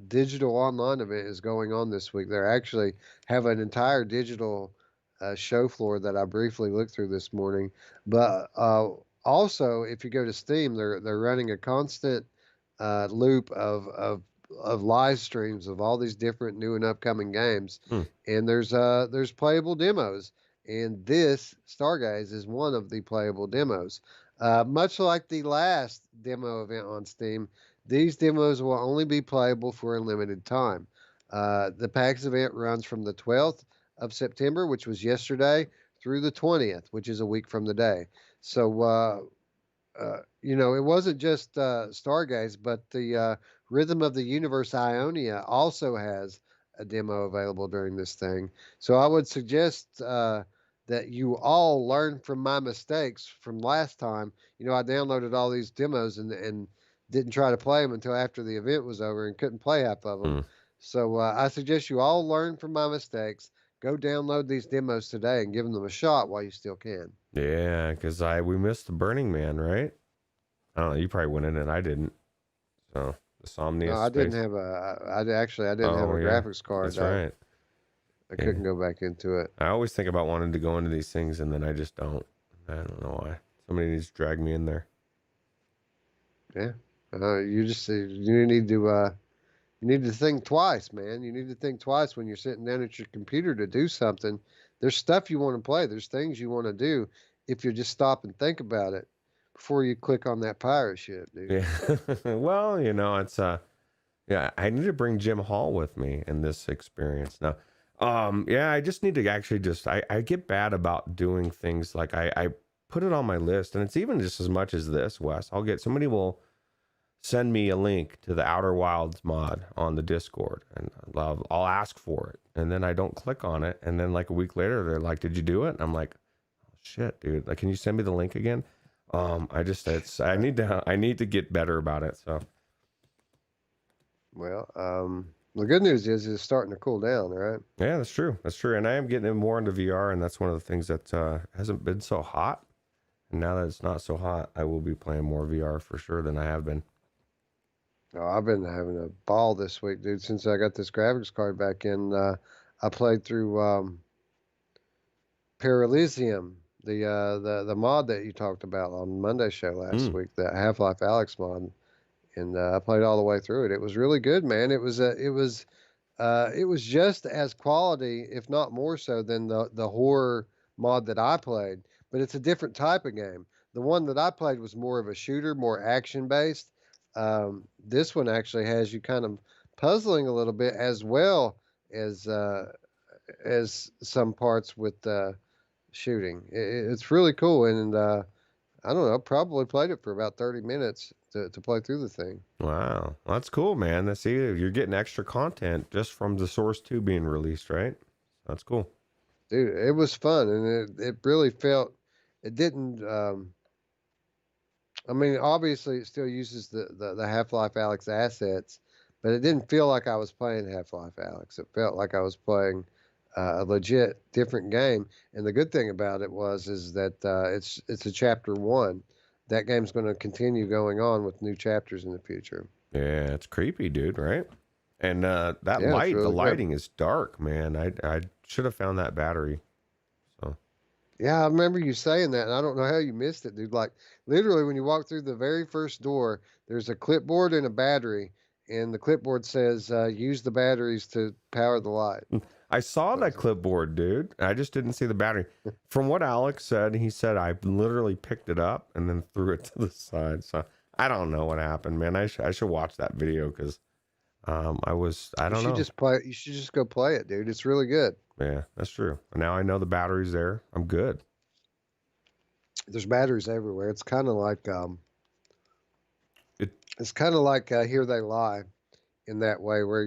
digital online event is going on this week. They're actually have an entire digital show floor that I briefly looked through this morning. But also, if you go to Steam, they're running a constant loop of live streams of all these different new and upcoming games, Hmm. and there's playable demos, and this Stargaze is one of the playable demos. Much like the last demo event on Steam, these demos will only be playable for a limited time. The PAX event runs from the 12th of September, which was yesterday, through the 20th, which is a week from the day. So it wasn't just Stargaze, but the Rhythm of the Universe Ionia also has a demo available during this thing. So I would suggest that you all learn from my mistakes from last time. I downloaded all these demos and didn't try to play them until after the event was over and couldn't play half of them. Hmm. So I suggest you all learn from my mistakes. Go download these demos today and give them a shot while you still can. Yeah, because we missed the Burning Man, right? I don't know. You probably went in it. I didn't. So the No, Somnia I didn't space. have I didn't have Oh a yeah, graphics card. that's I right. I Yeah. couldn't go back into it. I always think about wanting to go into these things and then I just don't. I don't know why. Somebody needs to drag me in there. Yeah. You need to think twice, man. You need to think twice when you're sitting down at your computer to do something. There's stuff you want to play. There's things you want to do. If you just stop and think about it before you click on that pirate ship, dude. Yeah. Well, it's yeah, I need to bring Jim Hall with me in this experience. Now, yeah, I just need to actually I get bad about doing things like I put it on my list, and it's even just as much as this, Wes. Somebody will send me a link to the Outer Wilds mod on the Discord, and I'll ask for it, and then I don't click on it, and then like a week later they're like, "Did you do it?" And I'm like, oh, "Shit, dude! Like, can you send me the link again?" I need to get better about it. So Well, the good news is it's starting to cool down, right? yeah, that's true. That's true, and I am getting more into VR, and that's one of the things that hasn't been so hot. And now that it's not so hot, I will be playing more VR for sure than I have been. Oh, I've been having a ball this week, dude. Since I got this graphics card back in, I played through Paralysium, the mod that you talked about on Monday's show last Mm. week, the Half-Life Alex mod, and I played all the way through it. It was really good, man. It was just as quality, if not more so, than the horror mod that I played. But it's a different type of game. The one that I played was more of a shooter, more action based. This one actually has you kind of puzzling a little bit as well as some parts with shooting. It's really cool, and I don't know, probably played it for about 30 minutes to play through the thing. Wow, well, that's cool, man. That's see, you're getting extra content just from the Source 2 being released, right? That's cool. Dude, it was fun, and it really felt, it didn't, I mean, obviously it still uses the Half-Life Alyx assets, but it didn't feel like I was playing Half-Life Alyx. It felt like I was playing a legit different game. And the good thing about it is that it's a chapter 1. That game's going to continue going on with new chapters in the future. Yeah, it's creepy, dude, right? And that Yeah, it's the really good. lighting is dark, man. I should have found that battery. So Yeah, I remember you saying that, and I don't know how you missed it, dude. Like, literally, when you walk through the very first door, there's a clipboard and a battery, and the clipboard says, use the batteries to power the light. I saw that clipboard, dude. I just didn't see the battery. From what Alex said, he said I literally picked it up and then threw it to the side. So I don't know what happened, man. I should watch that video because I don't know. You should just go play it, dude. It's really good. Yeah, that's true. Now I know the battery's there. I'm good. There's batteries everywhere. It's kind of like it's kind of like Here They Lie, in that way, where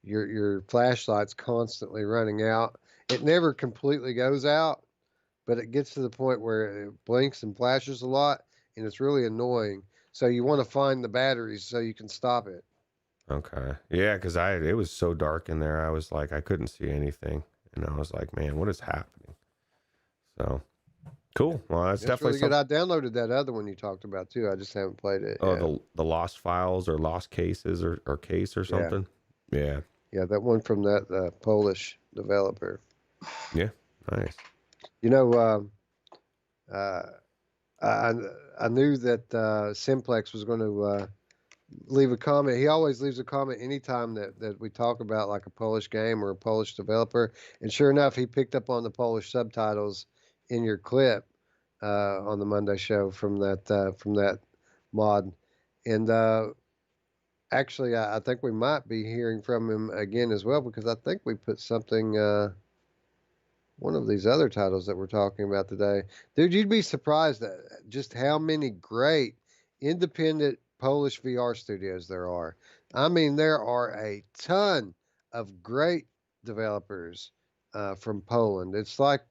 your flashlight's constantly running out. It never completely goes out, but it gets to the point where it blinks and flashes a lot, and it's really annoying. So you want to find the batteries so you can stop it. Okay. Yeah, because it was so dark in there. I was like, I couldn't see anything. And I was like, man, what is happening? So cool. Well, that's definitely really good. I downloaded that other one you talked about too. I just haven't played it. Oh, the Lost Files or Lost Cases or Case or something. Yeah. Yeah, that one from that Polish developer. Yeah, nice. You know, I knew that Simplex was going to leave a comment. He always leaves a comment anytime that we talk about like a Polish game or a Polish developer. And sure enough, he picked up on the Polish subtitles in your clip on the Monday show from that mod. And actually, I think we might be hearing from him again as well, because I think we put something, one of these other titles that we're talking about today. Dude, you'd be surprised at just how many great independent Polish VR studios there are. I mean, there are a ton of great developers from Poland. It's like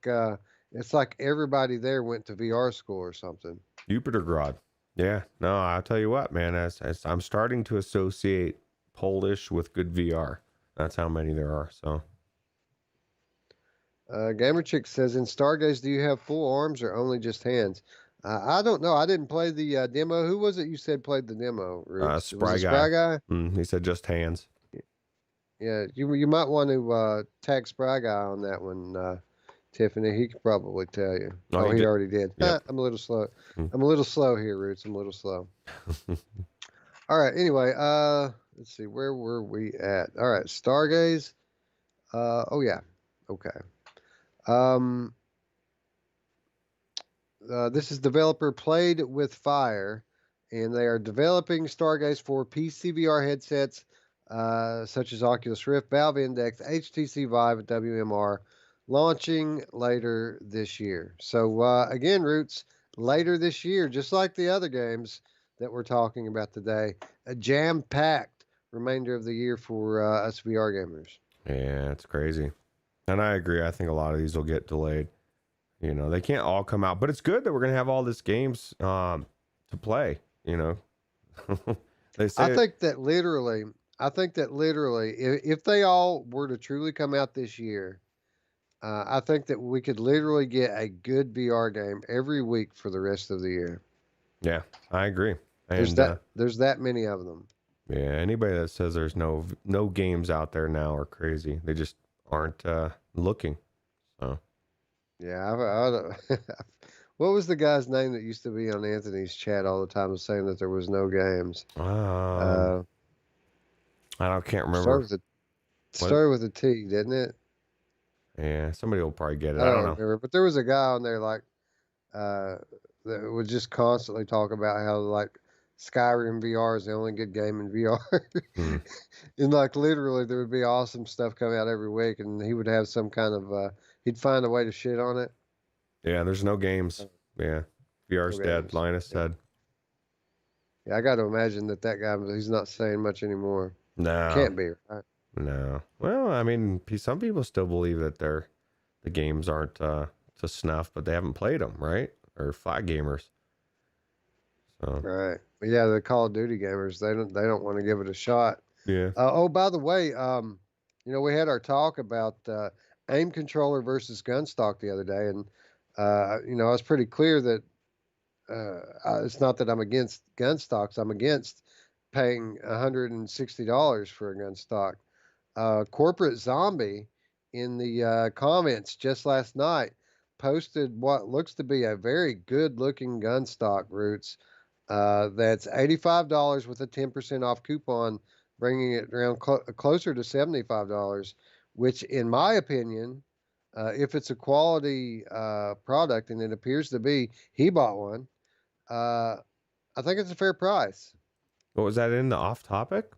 everybody there went to VR school or something. Jupitergrad. Yeah, no, I'll tell you what, man, as I'm starting to associate Polish with good VR. That's how many there are. So Gamerchick says, in Stargaze, do you have full arms or only just hands? I don't know. I didn't play the demo. Who was it you said played the demo, Ruuts? Spry Guy? He said just hands. Yeah, you might want to tag Spry Guy on that one, Tiffany. He could probably tell you. Oh, he already did. Yep. I'm a little slow. I'm a little slow here, Ruuts. I'm a little slow. All right. Anyway, let's see. Where were we at? All right. Stargaze. Oh, yeah. Okay. This is developer Played with Fire, and they are developing Stargaze for PSVR headsets such as Oculus Rift, Valve Index, HTC Vive, and WMR, launching later this year. So again, Ruuts, later this year, just like the other games that we're talking about today, a jam-packed remainder of the year for us VR gamers. Yeah, it's crazy. And I agree. I think a lot of these will get delayed. You know, they can't all come out, but it's good that we're going to have all these games to play, you know. I think that literally, if they all were to truly come out this year, I think that we could literally get a good VR game every week for the rest of the year. Yeah, I agree. And there's that many of them. Yeah, anybody that says there's no games out there now are crazy. They just aren't looking. So yeah, what was the guy's name that used to be on Anthony's chat all the time, saying that there was no games? I can't remember. Started with a T, didn't it? Yeah, somebody will probably get it. I don't know. Remember, but there was a guy on there like that would just constantly talk about how like Skyrim VR is the only good game in VR. And like literally there would be awesome stuff come out every week, and he would have some kind of he'd find a way to shit on it. Yeah, there's no games. Yeah. VR's dead. games. Linus Yeah. said. Yeah, I got to imagine that guy, he's not saying much anymore. No. Can't be, right? No. Well, I mean, some people still believe that the games aren't to snuff, but they haven't played them, right? Or flat gamers. So. Right. But yeah, the Call of Duty gamers, they don't want to give it a shot. Yeah. Oh, by the way, we had our talk about aim controller versus gun stock the other day, and I was pretty clear that it's not that I'm against gun stocks. I'm against paying $160 for a gun stock. Corporate Zombie in the comments just last night posted what looks to be a very good looking gun stock, Ruuts. That's $85 with a 10% off coupon, bringing it around closer to $75, which, in my opinion, if it's a quality product, and it appears to be, he bought one. I think it's a fair price. What was that in the off topic?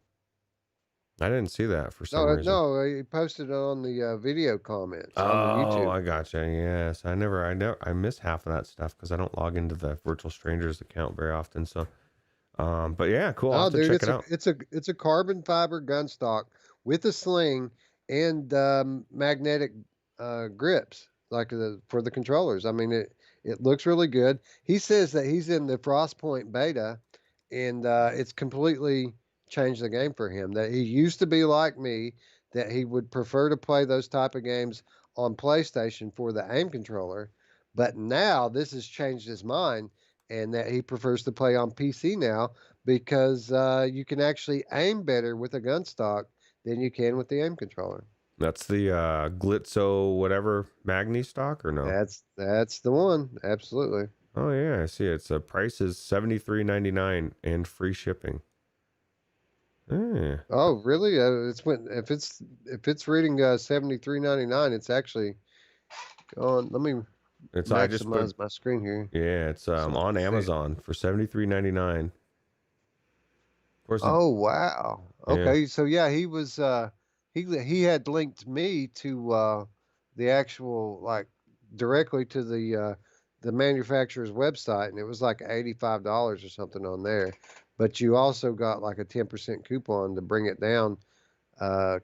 I didn't see that for some reason. No, he posted it on the video comments on the Oh, YouTube. I gotcha. Yes, I miss half of that stuff because I don't log into the Virtual Strangers account very often. So, but yeah, cool. I'll have to check it out. It's a carbon fiber gun stock with a sling and magnetic grips, like for the controllers. I mean, it looks really good. He says that he's in the Frostpoint beta, and it's completely changed the game for him. That he used to be like me, that he would prefer to play those type of games on PlayStation for the aim controller, but now this has changed his mind, and that he prefers to play on PC now because you can actually aim better with a gun stock than you can with the aim controller. That's the Glitzo whatever Magni stock, or no? That's the one. Absolutely. Oh yeah, I see it. The price is $73.99 and free shipping. Yeah. Oh really? If it's reading $73.99, it's actually on. Let me maximize my screen here. Yeah, it's on Amazon for $73.99. Of course. Oh wow. Okay, so yeah, he was he had linked me to the actual, like, directly to the manufacturer's website, and it was like $85 or something on there. But you also got like a 10% coupon to bring it down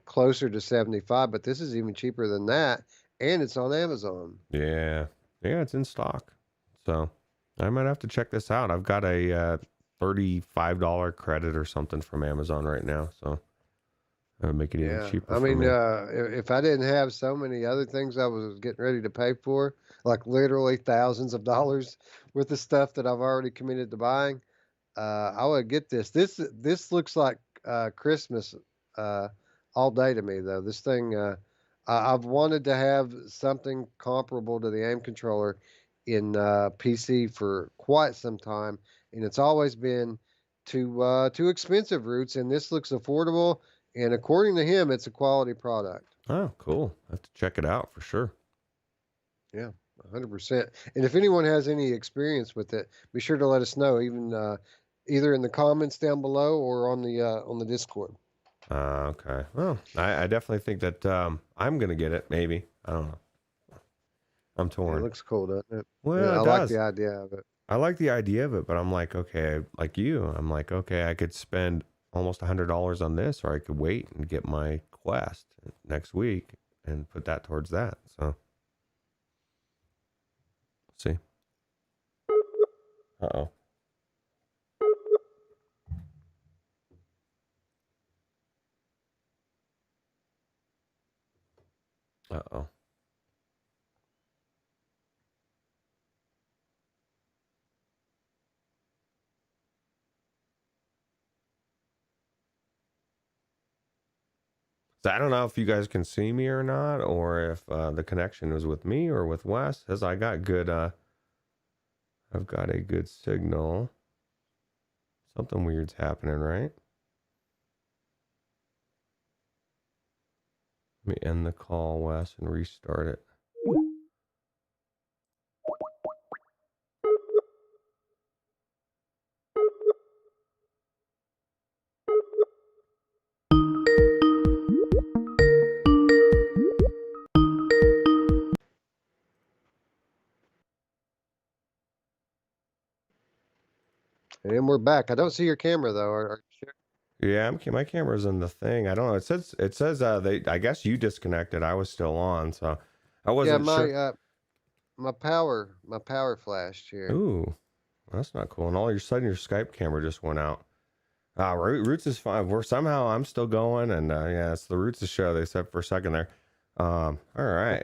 closer to 75. But this is even cheaper than that, and it's on Amazon. Yeah, it's in stock. So I might have to check this out. I've got a $35 credit or something from Amazon right now, so that would make it even cheaper. I mean, if I didn't have so many other things I was getting ready to pay for, like literally thousands of dollars worth of stuff that I've already committed to buying, I would get this. This looks like Christmas all day to me, though. This thing, I've wanted to have something comparable to the aim controller in PC for quite some time, and it's always been too expensive, Ruuts. And this looks affordable, and according to him, it's a quality product. Oh, cool! I have to check it out for sure. Yeah, 100%. And if anyone has any experience with it, be sure to let us know, even either in the comments down below or on the Discord. Okay. Well, I definitely think that I'm gonna get it. Maybe, I don't know. I'm torn. It looks cool, doesn't it? Well, yeah, I like the idea of it. I like the idea of it, but I'm like, okay, like you, I'm like, okay, I could spend almost $100 on this, or I could wait and get my Quest next week and put that towards that. So, let's see. Uh-oh. Uh-oh. So I don't know if you guys can see me or not, or if the connection is with me or with Wes. As I got good, I've got a good signal. Something weird's happening, right? Let me end the call, Wes, and restart it. And we're back. I don't see your camera though. Are you sure? Yeah, my camera's in the thing. I don't know. It says they I guess you disconnected. I was still on, so I Yeah, wasn't sure. my power flashed here. Ooh, that's not cool. And all of a sudden your Skype camera just went out. Roots is fine. We're somehow I'm still going, and yeah, it's the Roots' show. They said for a second there. All right.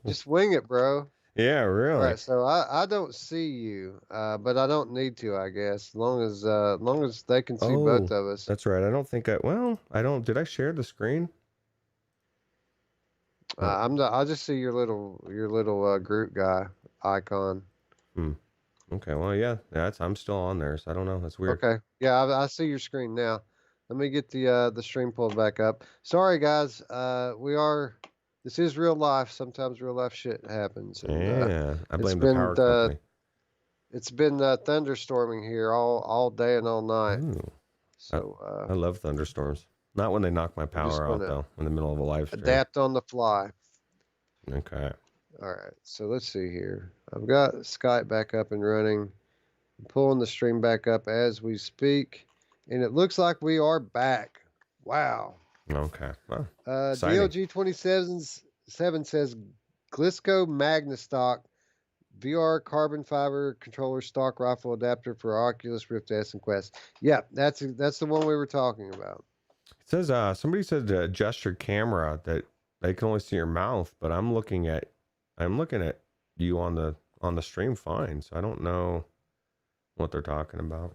Just wing it, bro. Yeah, All really. right, so I don't see you, but I don't need to, I guess, as long as they can see both Oh, of us. that's right. I don't think I. Well, I don't. Did I share the screen? Oh, I'm not. I just see your little group guy icon. hmm. Okay. Well, yeah. That's. I'm still on there, so I don't know. That's weird. Okay, yeah, I see your screen now. Let me get the stream pulled back up. Sorry, guys. This is real life. Sometimes real life shit happens, and Yeah, I it's blame the been power company. thunderstorming here all day and all night. Ooh, I, So I love thunderstorms. Not when they knock my we're just power out gonna though. In the middle of a live stream. adapt on the fly. Okay. All right, so let's see here. I've got Skype back up and running. I'm pulling the stream back up as we speak, and it looks like we are back. Wow. Okay. Well, exciting. DLG27 says Glisco Magnastock VR carbon fiber controller stock rifle adapter for Oculus Rift S and Quest. Yeah, that's the one we were talking about. It says somebody said to adjust your camera that they can only see your mouth, but I'm looking at you on the stream fine, so I don't know what they're talking about.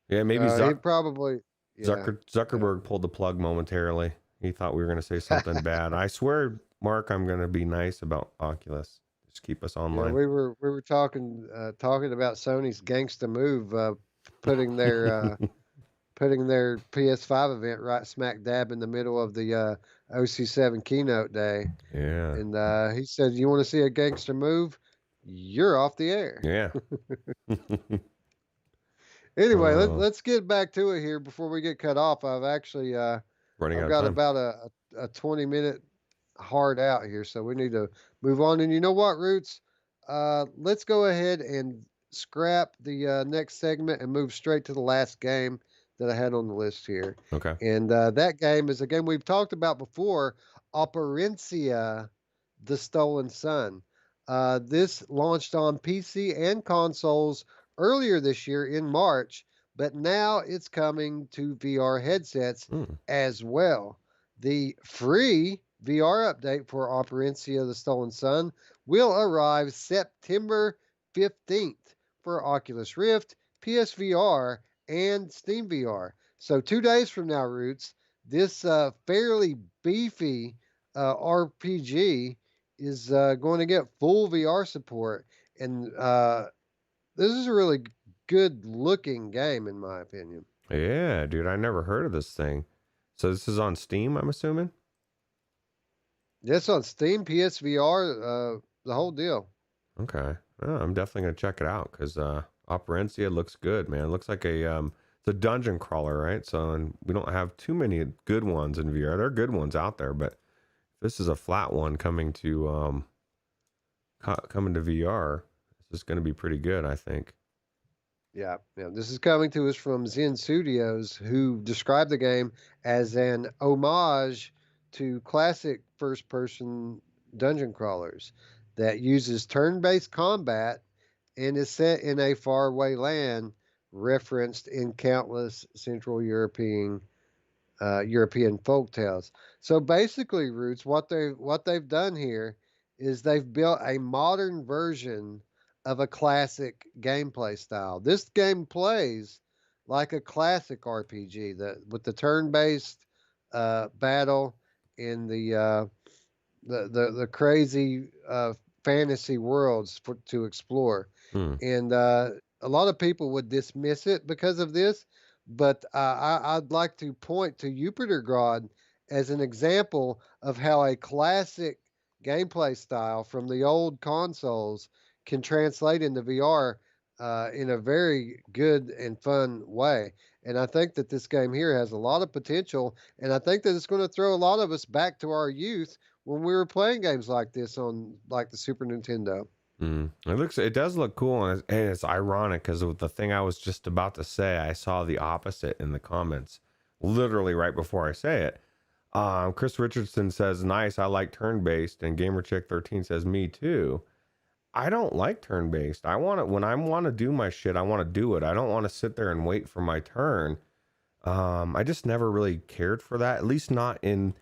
Yeah, maybe He probably yeah. Zuckerberg pulled the plug momentarily. He thought we were going to say something bad. I swear, Mark, I'm going to be nice about Oculus. Just keep us Yeah, online. we were talking about Sony's gangsta move, putting their PS5 event right smack dab in the middle of the OC7 keynote day. Yeah. And he said, "You want to see a gangster move? You're off the air." Yeah. Anyway, let's get back to it here before we get cut off. I've actually running out I've of got time. about a 20-minute hard out here, so we need to move on. And you know what, Roots? Let's go ahead and scrap the next segment and move straight to the last game that I had on the list here. Okay. And that game is a game we've talked about before, Operencia the Stolen Sun. This launched on PC and consoles earlier this year in March, but now it's coming to VR headsets as well. The free VR update for Operencia the Stolen Sun will arrive September 15th for Oculus Rift, PSVR, and Steam VR. So 2 days from now, Roots, this fairly beefy RPG is going to get full VR support. And this is a really good looking game, in my opinion. Yeah, dude, I never heard of this thing. So this is on Steam, I'm assuming? Yes, on Steam, PSVR, the whole deal. Okay. Oh, I'm definitely gonna check it out because Operencia looks good, man. It looks like it's a dungeon crawler, right? So and we don't have too many good ones in VR. There are good ones out there, but this is a flat one coming to VR. This is gonna be pretty good, I think. Yeah. This is coming to us from Zen Studios, who described the game as an homage to classic first-person dungeon crawlers that uses turn-based combat and is set in a faraway land referenced in countless Central European folk tales. So basically, Roots, what they've done here is they've built a modern version of a classic gameplay style. This game plays like a classic RPG with the turn-based battle and the crazy fantasy worlds to explore. And a lot of people would dismiss it because of this, but I'd like to point to Jupitergrad as an example of how a classic gameplay style from the old consoles can translate into VR in a very good and fun way. And I think that this game here has a lot of potential, and I think that it's going to throw a lot of us back to our youth when we were playing games like this on like the Super Nintendo. It does look cool, and it's ironic because the thing I was just about to say, I saw the opposite in the comments, literally right before I say it. Chris Richardson says, "Nice, I like turn-based," and GamerChick13 says, "Me too." I don't like turn-based. I want to when I want to do my shit, I want to do it. I don't want to sit there and wait for my turn. I just never really cared for that, at least not in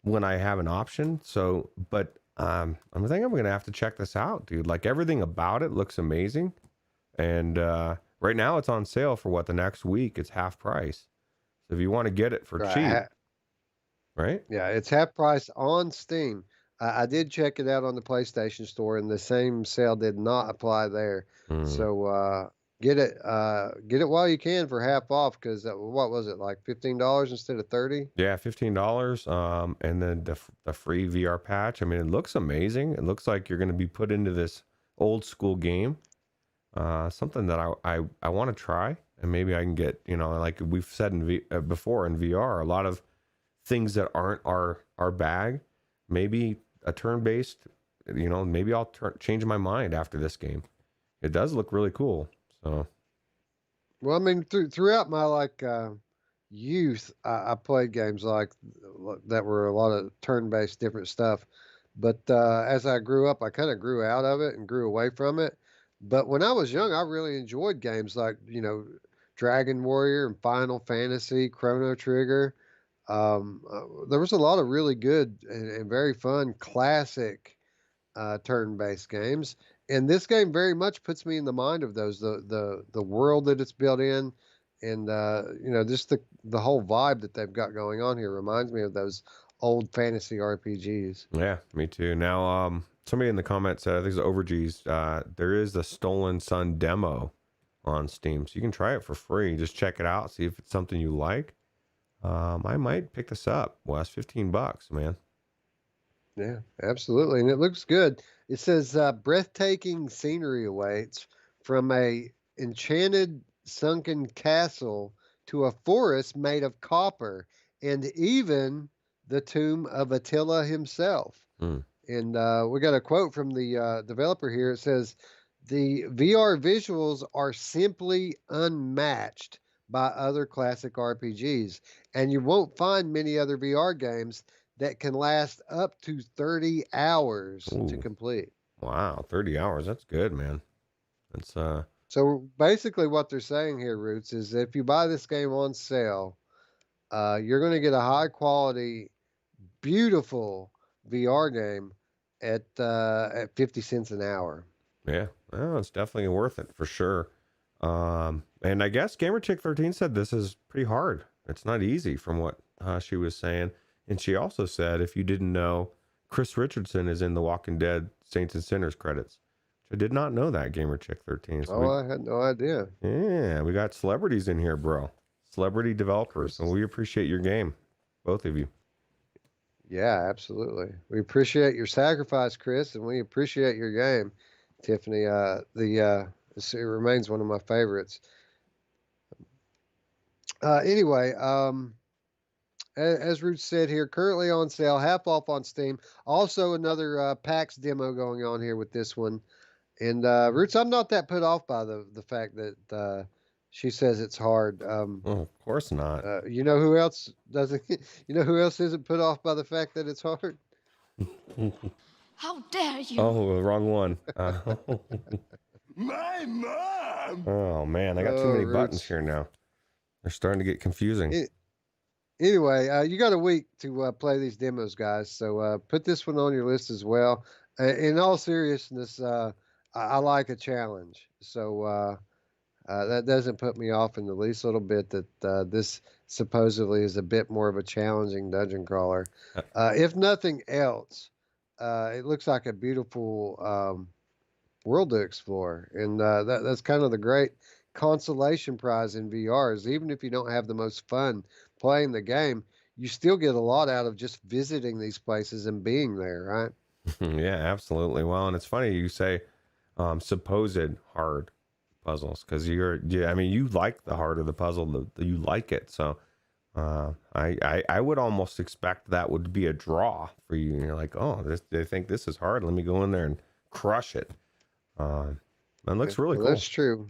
when I have an option. So, but I think I'm gonna have to check this out, dude. Like everything about it looks amazing, and right now it's on sale for the next week. It's half price. So if you want to get it for cheap, right? Yeah, it's half price on Steam. I did check it out on the PlayStation Store, and the same sale did not apply there. So get it while you can for half off. Because what was it, like $15 instead of 30? Yeah, $15. And then the free VR patch. I mean, it looks amazing. It looks like you're going to be put into this old school game. Something that I want to try, and maybe I can get, like we've said before in VR, a lot of things that aren't our bag. Maybe a turn-based, maybe I'll change my mind after this game. It does look really cool. So, well, I mean, throughout my youth, I played games like that were a lot of turn-based different stuff. But as I grew up, I kind of grew out of it and grew away from it. But when I was young, I really enjoyed games like, Dragon Warrior and Final Fantasy, Chrono Trigger. There was a lot of really good and very fun classic turn-based games, and this game very much puts me in the mind of those. The world that it's built in, and just the whole vibe that they've got going on here reminds me of those old fantasy RPGs. Yeah, me too. Now, somebody in the comments said, I think it's Overgees, there is the Stolen Sun demo on Steam, so you can try it for free. Just check it out, see if it's something you like. I might pick this up. Well, that's $15, man. Yeah, absolutely. And it looks good. It says breathtaking scenery awaits from a enchanted sunken castle to a forest made of copper and even the tomb of Attila himself. And we got a quote from the developer here. It says, the VR visuals are simply unmatched by other classic RPGs, and you won't find many other VR games that can last up to 30 hours to complete. Wow, 30 hours. That's good, man. That's So basically what they're saying here, Ruuts, is if you buy this game on sale, you're going to get a high quality, beautiful VR game at 50 cents an hour. Yeah, well, it's definitely worth it for sure. And I guess GamerChick13 said this is pretty hard. It's not easy from what she was saying. And she also said, if you didn't know, Chris Richardson is in the Walking Dead Saints and Sinners credits. I did not know that, GamerChick13. So I had no idea. Yeah, we got celebrities in here, bro. Celebrity developers. And we appreciate your game, both of you. Yeah, absolutely. We appreciate your sacrifice, Chris, and we appreciate your game, Tiffany. It remains one of my favorites. Anyway, as Ruuts said here, currently on sale, half off on Steam. Also, another PAX demo going on here with this one. And Ruuts, I'm not that put off by the fact that she says it's hard. Of course not. You know who else doesn't? You know who else isn't put off by the fact that it's hard? How dare you? Oh, wrong one. My mom! Oh, man, I got too many buttons here now. They're starting to get confusing. Anyway, you got a week to play these demos, guys. So put this one on your list as well. In all seriousness, I like a challenge. So that doesn't put me off in the least little bit that this supposedly is a bit more of a challenging dungeon crawler. If nothing else, it looks like a beautiful world to explore. And that's kind of the great consolation prize in VR is even if you don't have the most fun playing the game, you still get a lot out of just visiting these places and being there, right? Yeah, absolutely. Well, and it's funny you say supposed hard puzzles because you like the heart of the puzzle, you like it. So I would almost expect that would be a draw for you. And you're like, oh, they think this is hard. Let me go in there and crush it. It looks really Well, cool. that's true.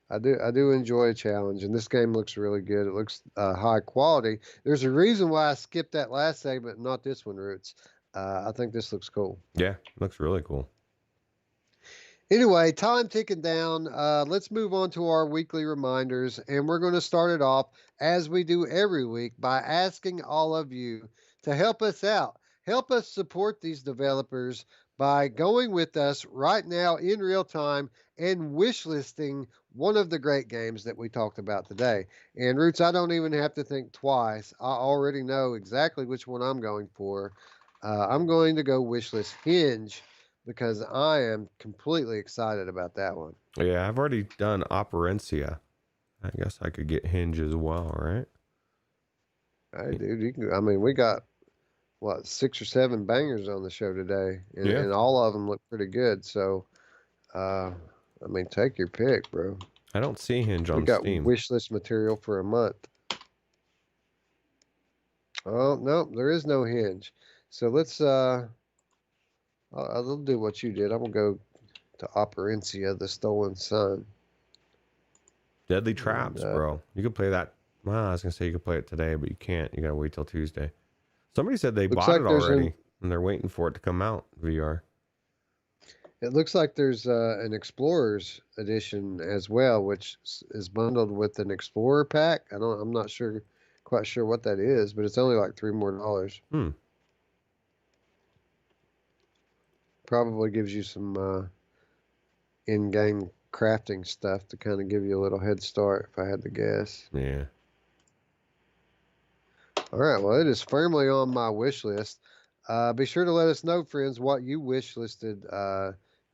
I do enjoy a challenge, and this game looks really good. It looks high quality. There's a reason why I skipped that last segment, not this one, Roots. I think this looks cool. Yeah, looks really cool. Anyway, time ticking down. Let's move on to our weekly reminders, and we're going to start it off as we do every week by asking all of you to help us out. Help us support these developers by going with us right now in real time and wishlisting one of the great games that we talked about today. And Roots, I don't even have to think twice. I already know exactly which one I'm going for. I'm going to go wishlist Hinge because I am completely excited about that one. Yeah, I've already done Operencia. I guess I could get Hinge as well, right? Hey, dude, you can. I mean, we got what 6 or 7 bangers on the show today, and all of them look pretty good. So, I mean, take your pick, bro. I don't see Hinge on We got Steam. wish list material for a month. Oh no, there is no Hinge. So let's. I'll do what you did. I'm gonna go to Operencia the Stolen Sun. Deadly Traps, bro. You could play that. Well, I was gonna say you could play it today, but you can't. You gotta wait till Tuesday. Somebody said they bought it already, and they're waiting for it to come out VR. It looks like there's an Explorers edition as well, which is bundled with an Explorer pack. I'm not quite sure what that is, but it's only like $3 more. Probably gives you some in-game crafting stuff to kind of give you a little head start, if I had to guess. Yeah. All right, well, it is firmly on my wish list. Be sure to let us know, friends, what you wish listed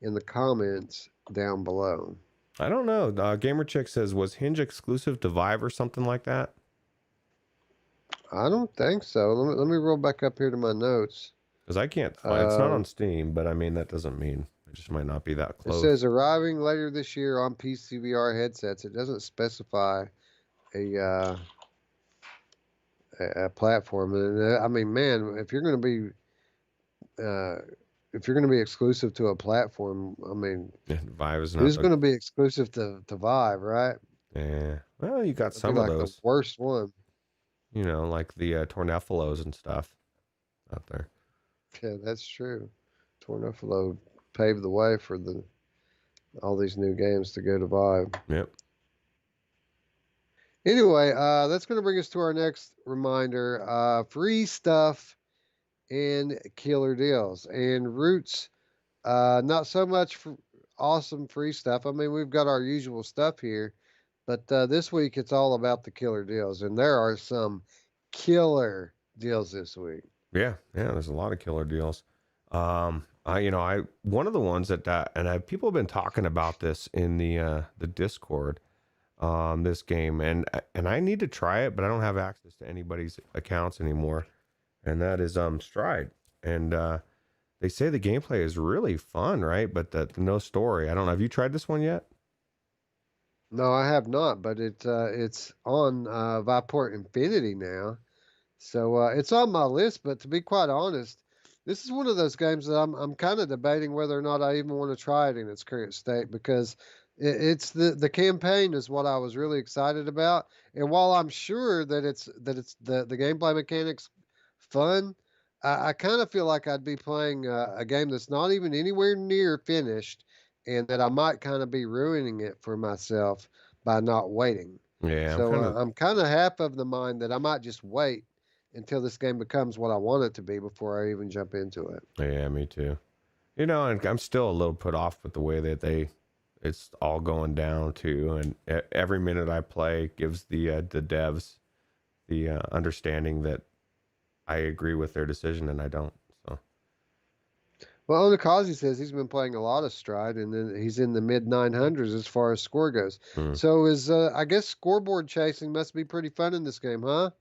in the comments down below. I don't know. Gamer Chick says, was Hinge exclusive to Vive or something like that? I don't think so. Let me roll back up here to my notes. Because I can't find it's not on Steam, but I mean, that doesn't mean it just might not be that close. It says arriving later this year on PSVR headsets. It doesn't specify a platform. And I mean, man, if you're going to be exclusive to a platform, I mean, Vive is not. Who's going to be exclusive to Vive, right? Yeah. Well, you got some of those. The worst one. You know, like the Tornephilos and stuff out there. Yeah, that's true. Tornefilo paved the way for all these new games to go to Vive. Yep. Anyway, that's going to bring us to our next reminder. Free stuff and killer deals. And Ruuts, not so much for awesome free stuff. I mean, we've got our usual stuff here, but this week it's all about the killer deals. And there are some killer deals this week. Yeah, there's a lot of killer deals. One of the ones that people have been talking about this in the Discord, this game, and I need to try it, but I don't have access to anybody's accounts anymore, and that is Stride, and they say the gameplay is really fun, right? But no story. I don't know. Have you tried this one yet? No, I have not, but it's on Viveport Infinity now. So it's on my list, but to be quite honest, this is one of those games that I'm kind of debating whether or not I even want to try it in its current state, because it's the campaign is what I was really excited about. And while I'm sure that it's the gameplay mechanics fun, I kind of feel like I'd be playing a game that's not even anywhere near finished, and that I might kind of be ruining it for myself by not waiting. Yeah. So I'm kind of half of the mind that I might just wait until this game becomes what I want it to be before I even jump into it. Yeah, me too. You know, and I'm still a little put off with the way that it's all going down too. And every minute I play gives the devs the understanding that I agree with their decision and I don't. So. Well, Onikazi says he's been playing a lot of Stride, and then he's in the mid 900s as far as score goes. So I guess scoreboard chasing must be pretty fun in this game, huh?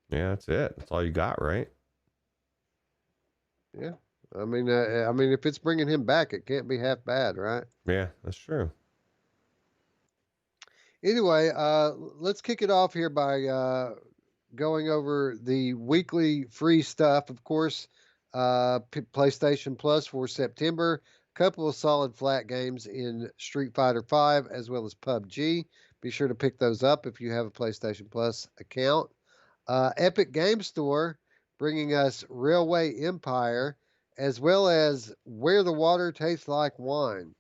Yeah, that's it. That's all you got, right? Yeah. I mean, if it's bringing him back, it can't be half bad, right? Yeah, that's true. Anyway, let's kick it off here by going over the weekly free stuff. Of course, PlayStation Plus for September. couple of solid flat games in Street Fighter V as well as PUBG. Be sure to pick those up if you have a PlayStation Plus account. Epic Game Store bringing us Railway Empire as well as Where the Water Tastes Like Wine,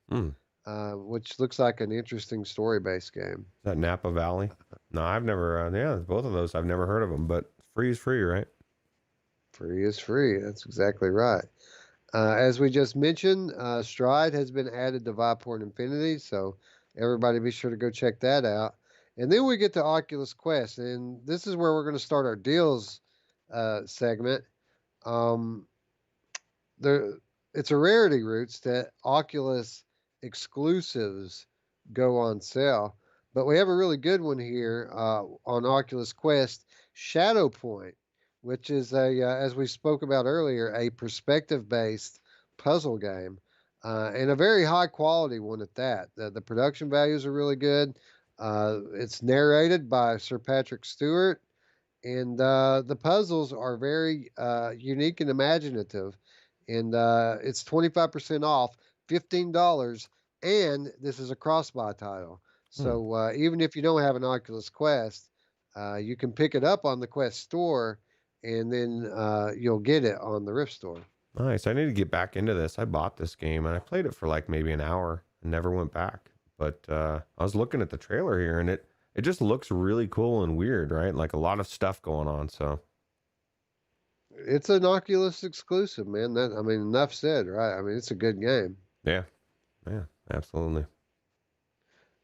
which looks like an interesting story-based game. Is that Napa Valley? No, I've never, yeah, both of those, I've never heard of them, but free is free, right? Free is free. That's exactly right. As we just mentioned, Stride has been added to Viveport Infinity, so everybody be sure to go check that out. And then we get to Oculus Quest, and this is where we're going to start our deals segment. It's a rarity, Ruuts, that Oculus exclusives go on sale, but we have a really good one here on Oculus Quest, Shadow Point, which is as we spoke about earlier, a perspective-based puzzle game, and a very high-quality one at that. The production values are really good. It's narrated by Sir Patrick Stewart, and the puzzles are very unique and imaginative. And it's 25% off, $15, and this is a cross-buy title. So even if you don't have an Oculus Quest, you can pick it up on the Quest store, and then you'll get it on the Rift store. Nice. I need to get back into this. I bought this game and I played it for like maybe an hour and never went back. But I was looking at the trailer here and it just looks really cool and weird, right? Like a lot of stuff going on. So it's an Oculus exclusive, man. Enough said, right? I mean, it's a good game. Yeah, absolutely.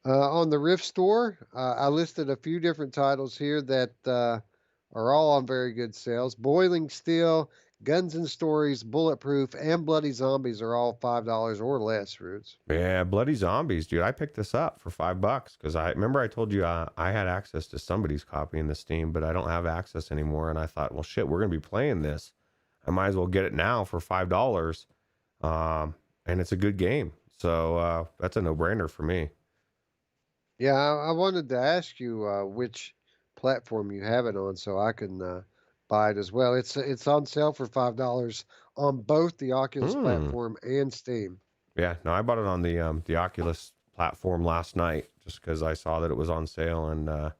On the Rift store, I listed a few different titles here that are all on very good sales. Boiling Steel, Guns and Stories, Bulletproof, and Bloody Zombies are all $5 or less, Ruuts. Yeah, Bloody Zombies, dude. I picked this up for $5 because I remember I told you I had access to somebody's copy in the Steam, but I don't have access anymore. And I thought, well, shit, we're going to be playing this. I might as well get it now for $5. And it's a good game. So that's a no-brainer for me. Yeah, I wanted to ask you which platform you have it on so I can buy it as well. It's on sale for $5 on both the Oculus platform and Steam. Yeah, no, I bought it on the Oculus platform last night just because I saw that it was on sale and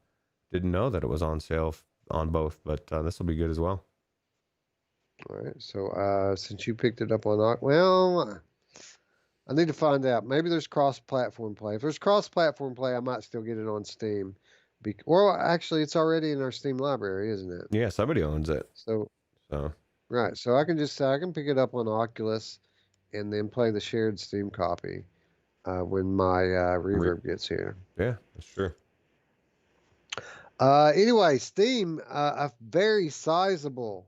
didn't know that it was on sale on both, but this will be good as well. All right, so since you picked it up on, well, I need to find out. Maybe there's cross-platform play. If there's cross-platform play, I might still get it on Steam. Well, actually, it's already in our Steam library, isn't it? Yeah, somebody owns it. So right. So I can pick it up on Oculus and then play the shared Steam copy when my Reverb gets here. Yeah, that's true. Anyway, Steam, a very sizable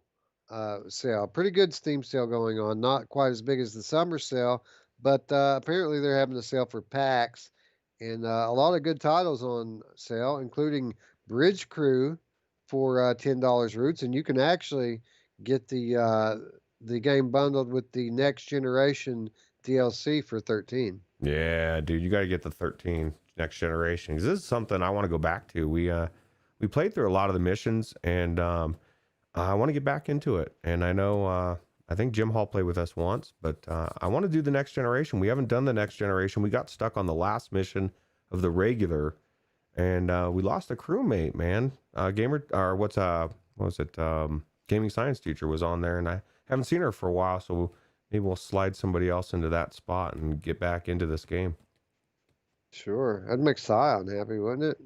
sale. Pretty good Steam sale going on. Not quite as big as the summer sale, but apparently they're having a sale for PAX. And a lot of good titles on sale, including Bridge Crew for $10, Ruuts, and you can actually get the game bundled with the Next Generation DLC for $13. Yeah, dude, you got to get the 13 Next Generation because this is something I want to go back to. We played through a lot of the missions, and I want to get back into it. And I know I think Jim Hall played with us once, but I want to do the Next Generation. We haven't done the Next Generation. We got stuck on the last mission of the regular, and we lost a crewmate, man. Gaming science teacher was on there, and I haven't seen her for a while, so maybe we'll slide somebody else into that spot and get back into this game. Sure. That'd make Scion happy, wouldn't it?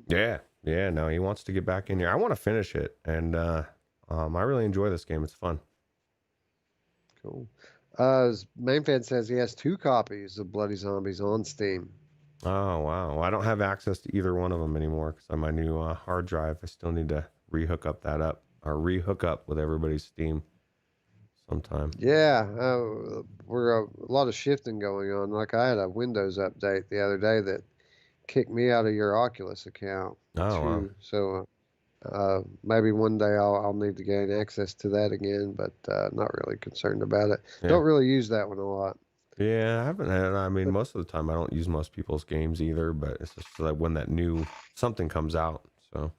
Yeah, no, he wants to get back in here. I want to finish it, and I really enjoy this game. It's fun. Cool. Mamefan says he has 2 copies of Bloody Zombies on Steam. Oh, wow. Well, I don't have access to either one of them anymore because on my new hard drive, I still need to rehook up with everybody's Steam sometime. Yeah, we're a lot of shifting going on. Like I had a Windows update the other day that kicked me out of your Oculus account. Oh, wow. So maybe one day I'll need to gain access to that again, but not really concerned about it. Yeah. Don't really use that one a lot. Yeah, I haven't had. I mean, most of the time I don't use most people's games either, but it's just like when that new something comes out. So,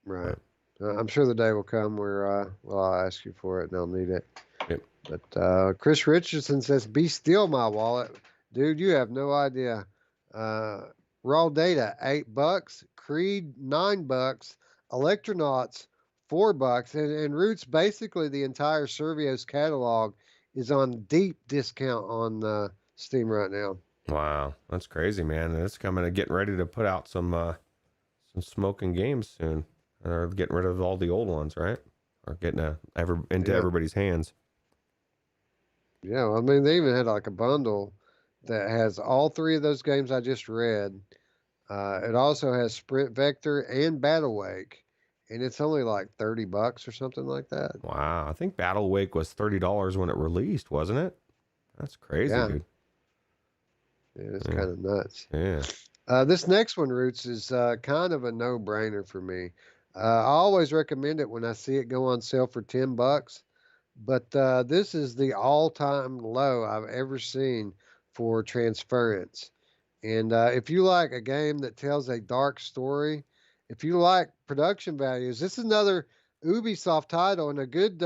right. I'm sure the day will come where I'll ask you for it and I'll need it. Yep. But Chris Richardson says, "Be still, my wallet, dude. You have no idea. Raw data $8, Creed $9, Electronauts $4, and Ruuts. Basically, the entire Survios catalog is on deep discount on Steam right now. Wow, that's crazy, man. And it's coming to getting ready to put out some smoking games soon. Or getting rid of all the old ones, right? Or getting into everybody's hands. Yeah, I mean, they even had like a bundle that has all three of those games I just read. It also has Sprint Vector and Battle Wake, and it's only like $30 or something like that. Wow, I think Battle Wake was $30 when it released, wasn't it? That's crazy, Yeah. dude. Yeah, it's kind of nuts. Yeah. This next one, Roots, is kind of a no-brainer for me. I always recommend it when I see it go on sale for $10. But this is the all-time low I've ever seen for Transference. And if you like a game that tells a dark story, if you like production values, this is another Ubisoft title and a good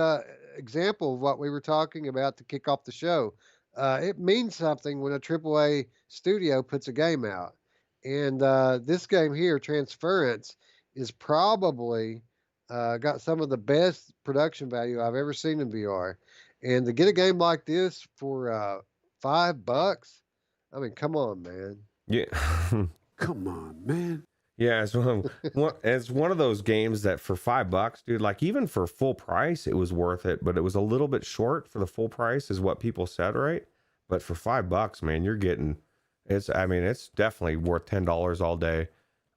example of what we were talking about to kick off the show. It means something when a AAA studio puts a game out. And this game here, Transference, is probably got some of the best production value I've ever seen in VR. And to get a game like this for $5, I mean, come on, man. Yeah. Come on, man. Yeah, it's one of those games that for $5, dude, like even for full price, it was worth it, but it was a little bit short for the full price, is what people said, right? But for $5, man, you're getting it's definitely worth $10 all day.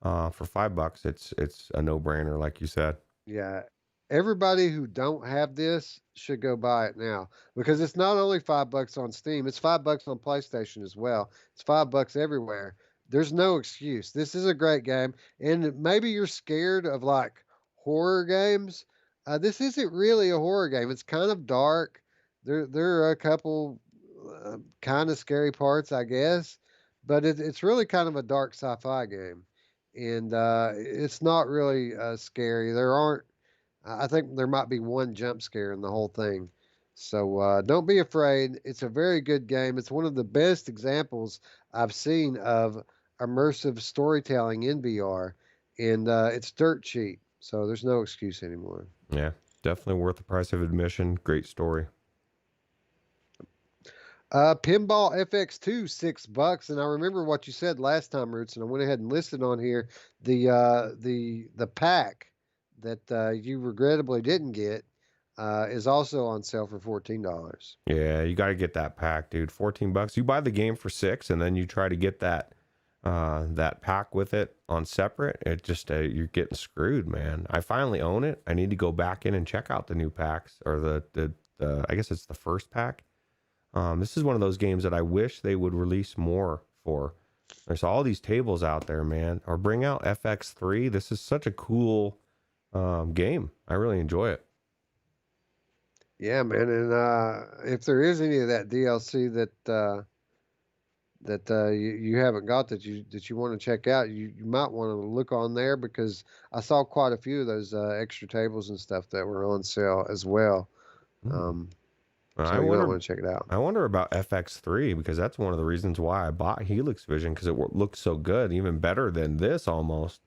For $5, it's a no-brainer, like you said. Yeah. Everybody who don't have this should go buy it now because it's not only $5 on Steam, it's $5 on PlayStation as well. It's $5 everywhere. There's no excuse. This is a great game. And maybe you're scared of like horror games. This isn't really a horror game. It's kind of dark. There are a couple kind of scary parts, I guess, but it's really kind of a dark sci-fi game. And it's not really scary. I think there might be one jump scare in the whole thing. So don't be afraid. It's a very good game. It's one of the best examples I've seen of immersive storytelling in VR, and it's dirt cheap. So there's no excuse anymore. Yeah, definitely worth the price of admission. Great story. Pinball Fx2, $6, and I remember what you said last time, Roots, and I went ahead and listed on here the pack that you regrettably didn't get is also on sale for $14. Yeah, you got to get that pack, dude. $14. You buy the game for $6, and then you try to get that pack with it on separate. It just you're getting screwed, man. I finally own it. I need to go back in and check out the new packs, or the I guess it's the first pack. This is one of those games that I wish they would release more for. There's all these tables out there, man. Or bring out FX3. This is such a cool game. I really enjoy it. Yeah, man. And if there is any of that DLC that you haven't got that you want to check out, you might want to look on there because I saw quite a few of those extra tables and stuff that were on sale as well. So you might want to check it out. I wonder about FX3 because that's one of the reasons why I bought Helix Vision, because it looks so good, even better than this almost.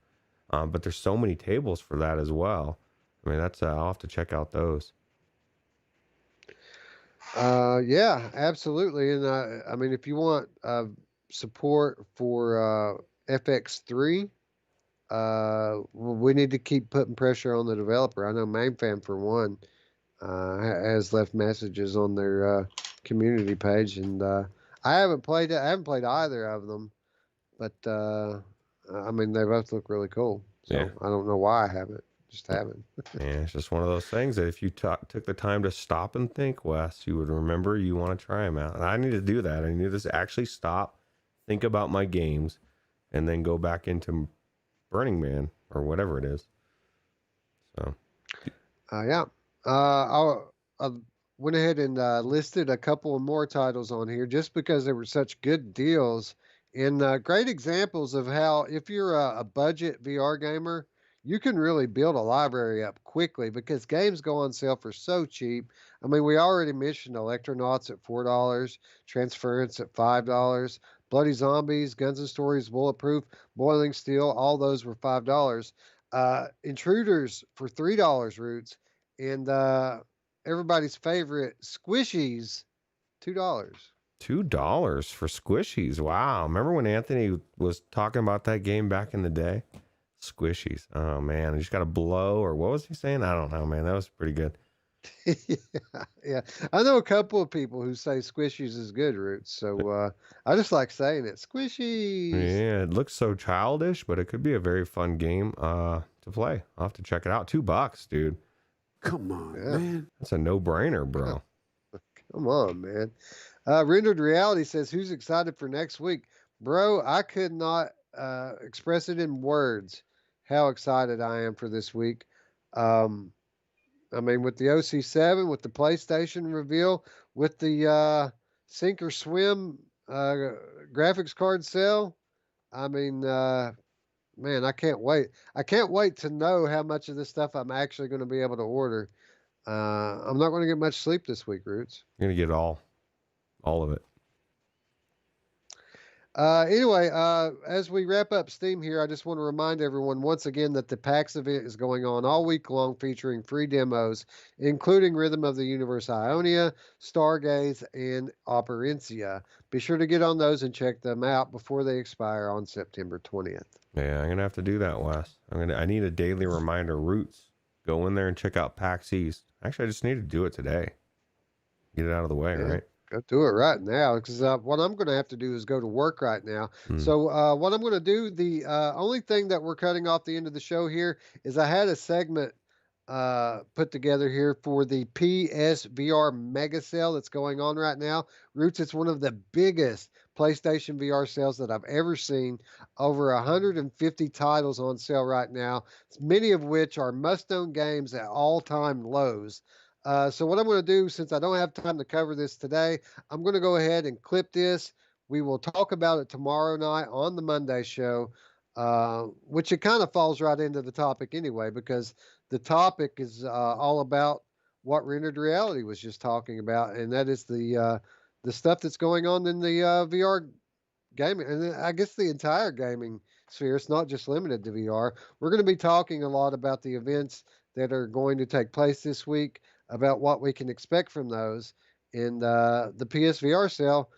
But there's so many tables for that as well. I mean, that's I'll have to check out those. Yeah, absolutely. And I mean, if you want support for FX3, we need to keep putting pressure on the developer. I know Mamefan, for one, has left messages on their community page, and I haven't played it. I haven't played either of them, but I mean, they both look really cool. So yeah. I don't know why I haven't. Just haven't. Yeah, it's just one of those things that if you took the time to stop and think, Wes, you would remember you want to try them out. And I need to do that. I need to actually stop, think about my games, and then go back into Burning Man or whatever it is. So, yeah. I went ahead and listed a couple of more titles on here just because they were such good deals and great examples of how, if you're a budget VR gamer, you can really build a library up quickly because games go on sale for so cheap. I mean, we already mentioned Electronauts at $4, Transference at $5, Bloody Zombies, Guns and Stories, Bulletproof, Boiling Steel, all those were $5. Intruders for $3, Ruuts, and everybody's favorite Squishies, $2. $2 for squishies. Wow. Remember when Anthony was talking about that game back in the day? Squishies. Oh man, you just got to blow, or what was he saying? I don't know, man. That was pretty good. Yeah. I know a couple of people who say Squishies is good, Roots. So I just like saying it. Squishies. Yeah, it looks so childish, but it could be a very fun game to play. I'll have to check it out. $2, dude. Come on, Yeah. man. That's a no-brainer, bro. Come on, man. Rendered Reality says, who's excited for next week? Bro, I could not express it in words how excited I am for this week. I mean, with the OC7, with the PlayStation reveal, with the Sink or Swim graphics card sale, I mean, man, I can't wait. I can't wait to know how much of this stuff I'm actually going to be able to order. I'm not going to get much sleep this week, Roots. You're gonna get all of it. Anyway, as we wrap up Steam here, I just want to remind everyone once again that the PAX event is going on all week long, featuring free demos, including Rhythm of the Universe Ionia, Stargaze, and Operencia. Be sure to get on those and check them out before they expire on September 20th. Yeah, I'm gonna have to do that, Wes. I need a daily reminder. Ruuts. Go in there and check out PAX East. Actually, I just need to do it today. Get it out of the way, right? Go do it right now, because what I'm going to have to do is go to work right now. So what I'm going to do, the only thing that we're cutting off the end of the show here is I had a segment put together here for the PSVR mega sale that's going on right now. Roots, it's one of the biggest PlayStation VR sales that I've ever seen. Over 150 titles on sale right now, many of which are must-own games at all-time lows. So what I'm going to do, since I don't have time to cover this today, I'm going to go ahead and clip this. We will talk about it tomorrow night on the Monday show, which it kind of falls right into the topic anyway, because the topic is all about what Rendered Reality was just talking about, and that is the stuff that's going on in the VR gaming, and I guess the entire gaming sphere. It's not just limited to VR. We're going to be talking a lot about the events that are going to take place this week, about what we can expect from those. And the PSVR sale,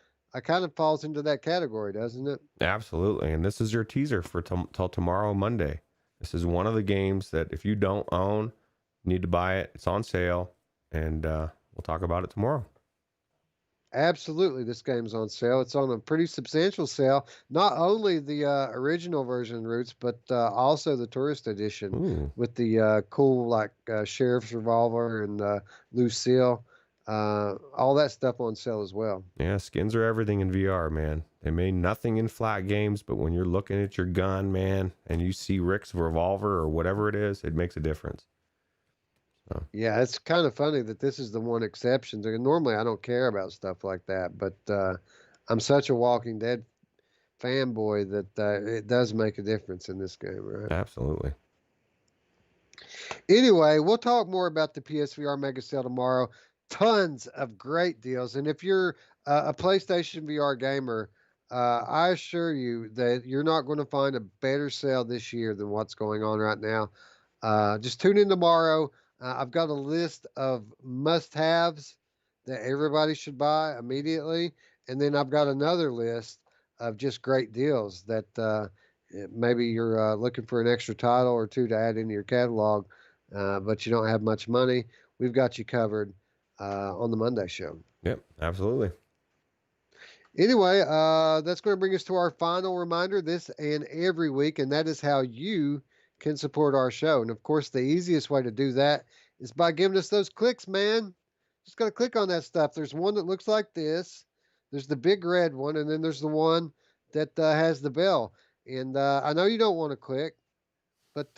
kind of falls into that category, doesn't it? Absolutely. And this is your teaser for till tomorrow, Monday. This is one of the games that if you don't own, you need to buy it. It's on sale, and we'll talk about it tomorrow. Absolutely, this game's on sale. It's on a pretty substantial sale. Not only the original version Roots, but also the tourist edition with the cool sheriff's revolver and Lucille. All that stuff on sale as well. Yeah, skins are everything in VR, man. They mean nothing in flat games, but when you're looking at your gun, man, and you see Rick's revolver or whatever it is, it makes a difference. So. Yeah, it's kind of funny that this is the one exception. Normally, I don't care about stuff like that, but I'm such a Walking Dead fanboy that it does make a difference in this game, right? Absolutely. Anyway, we'll talk more about the PSVR Mega Sale tomorrow. Tons of great deals. And if you're a PlayStation VR gamer, I assure you that you're not going to find a better sale this year than what's going on right now. Just tune in tomorrow. I've got a list of must-haves that everybody should buy immediately. And then I've got another list of just great deals that maybe you're looking for an extra title or two to add into your catalog, but you don't have much money. We've got you covered on the Monday show. Yep, absolutely. Anyway, that's going to bring us to our final reminder this and every week, and that is how you can support our show. And of course, the easiest way to do that is by giving us those clicks, man. Just got to click on that stuff. There's one that looks like this. There's the big red one, and then there's the one that has the bell. And I know you don't want to click, but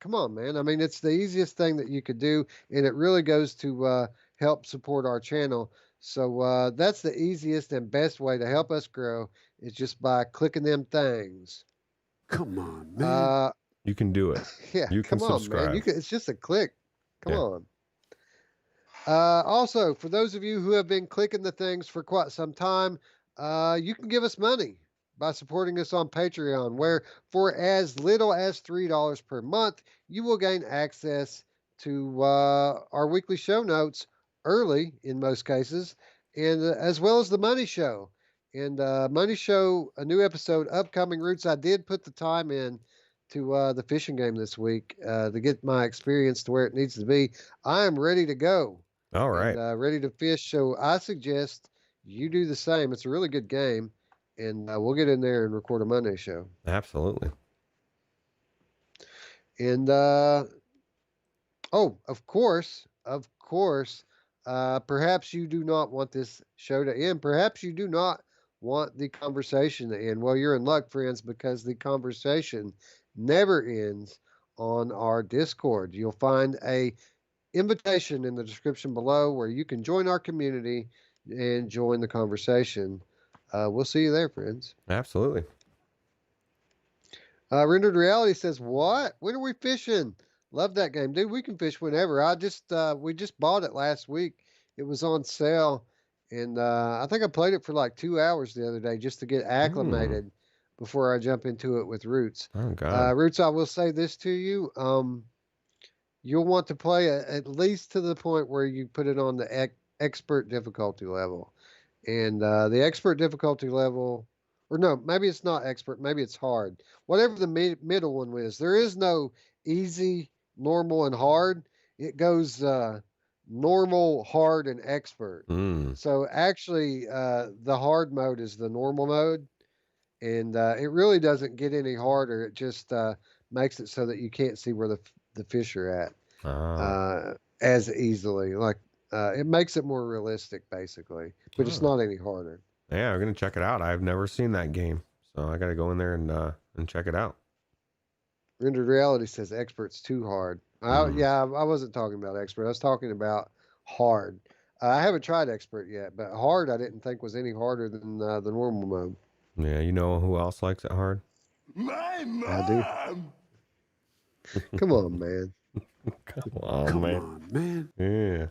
come on, man. I mean, it's the easiest thing that you could do, and it really goes to help support our channel. So that's the easiest and best way to help us grow, is just by clicking them things. Come on, man. You can do it. Yeah, You can come on, man. subscribe. It's just a click. Come Yeah. on. Also, for those of you who have been clicking the things for quite some time, you can give us money by supporting us on Patreon, where for as little as $3 per month, you will gain access to our weekly show notes early in most cases, and as well as the Money Show. And Money Show, a new episode, upcoming. Roots, I did put the time in to the fishing game this week to get my experience to where it needs to be. I am ready to go. All right. And ready to fish. So I suggest you do the same. It's a really good game, and we'll get in there and record a Monday show. Absolutely. And of course, perhaps you do not want this show to end. Perhaps you do not want the conversation to end. Well, you're in luck, friends, because the conversation never ends on our Discord. You'll find a invitation in the description below where you can join our community and join the conversation. We'll see you there, friends. Absolutely. Rendered Reality says, what? When are we fishing? Love that game. Dude, we can fish whenever. We just bought it last week. It was on sale. And I think I played it for like 2 hours the other day just to get acclimated before I jump into it with Ruuts. Oh, God. Ruuts, I will say this to you. You'll want to play at least to the point where you put it on the expert difficulty level. And the expert difficulty level, or no, maybe it's not expert, maybe it's hard. Whatever the middle one is, there is no easy, normal, and hard. It goes normal, hard, and expert. So actually, the hard mode is the normal mode. And it really doesn't get any harder. It just makes it so that you can't see where the fish are at as easily. Like it makes it more realistic, basically, but it's not any harder. Yeah, I'm gonna check it out. I've never seen that game, so I gotta go in there and check it out. Rendered Reality says expert's too hard. Yeah, I wasn't talking about expert. I was talking about hard. I haven't tried expert yet, but hard I didn't think was any harder than the normal mode. Yeah, you know who else likes it hard? My mom. I do. Come on, man. Come on, man. Yeah.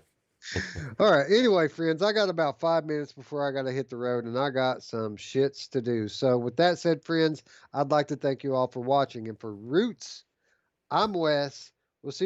All right. Anyway, friends, I got about 5 minutes before I got to hit the road, and I got some shits to do. So with that said, friends, I'd like to thank you all for watching. And for Ruuts, I'm Wes. We'll see you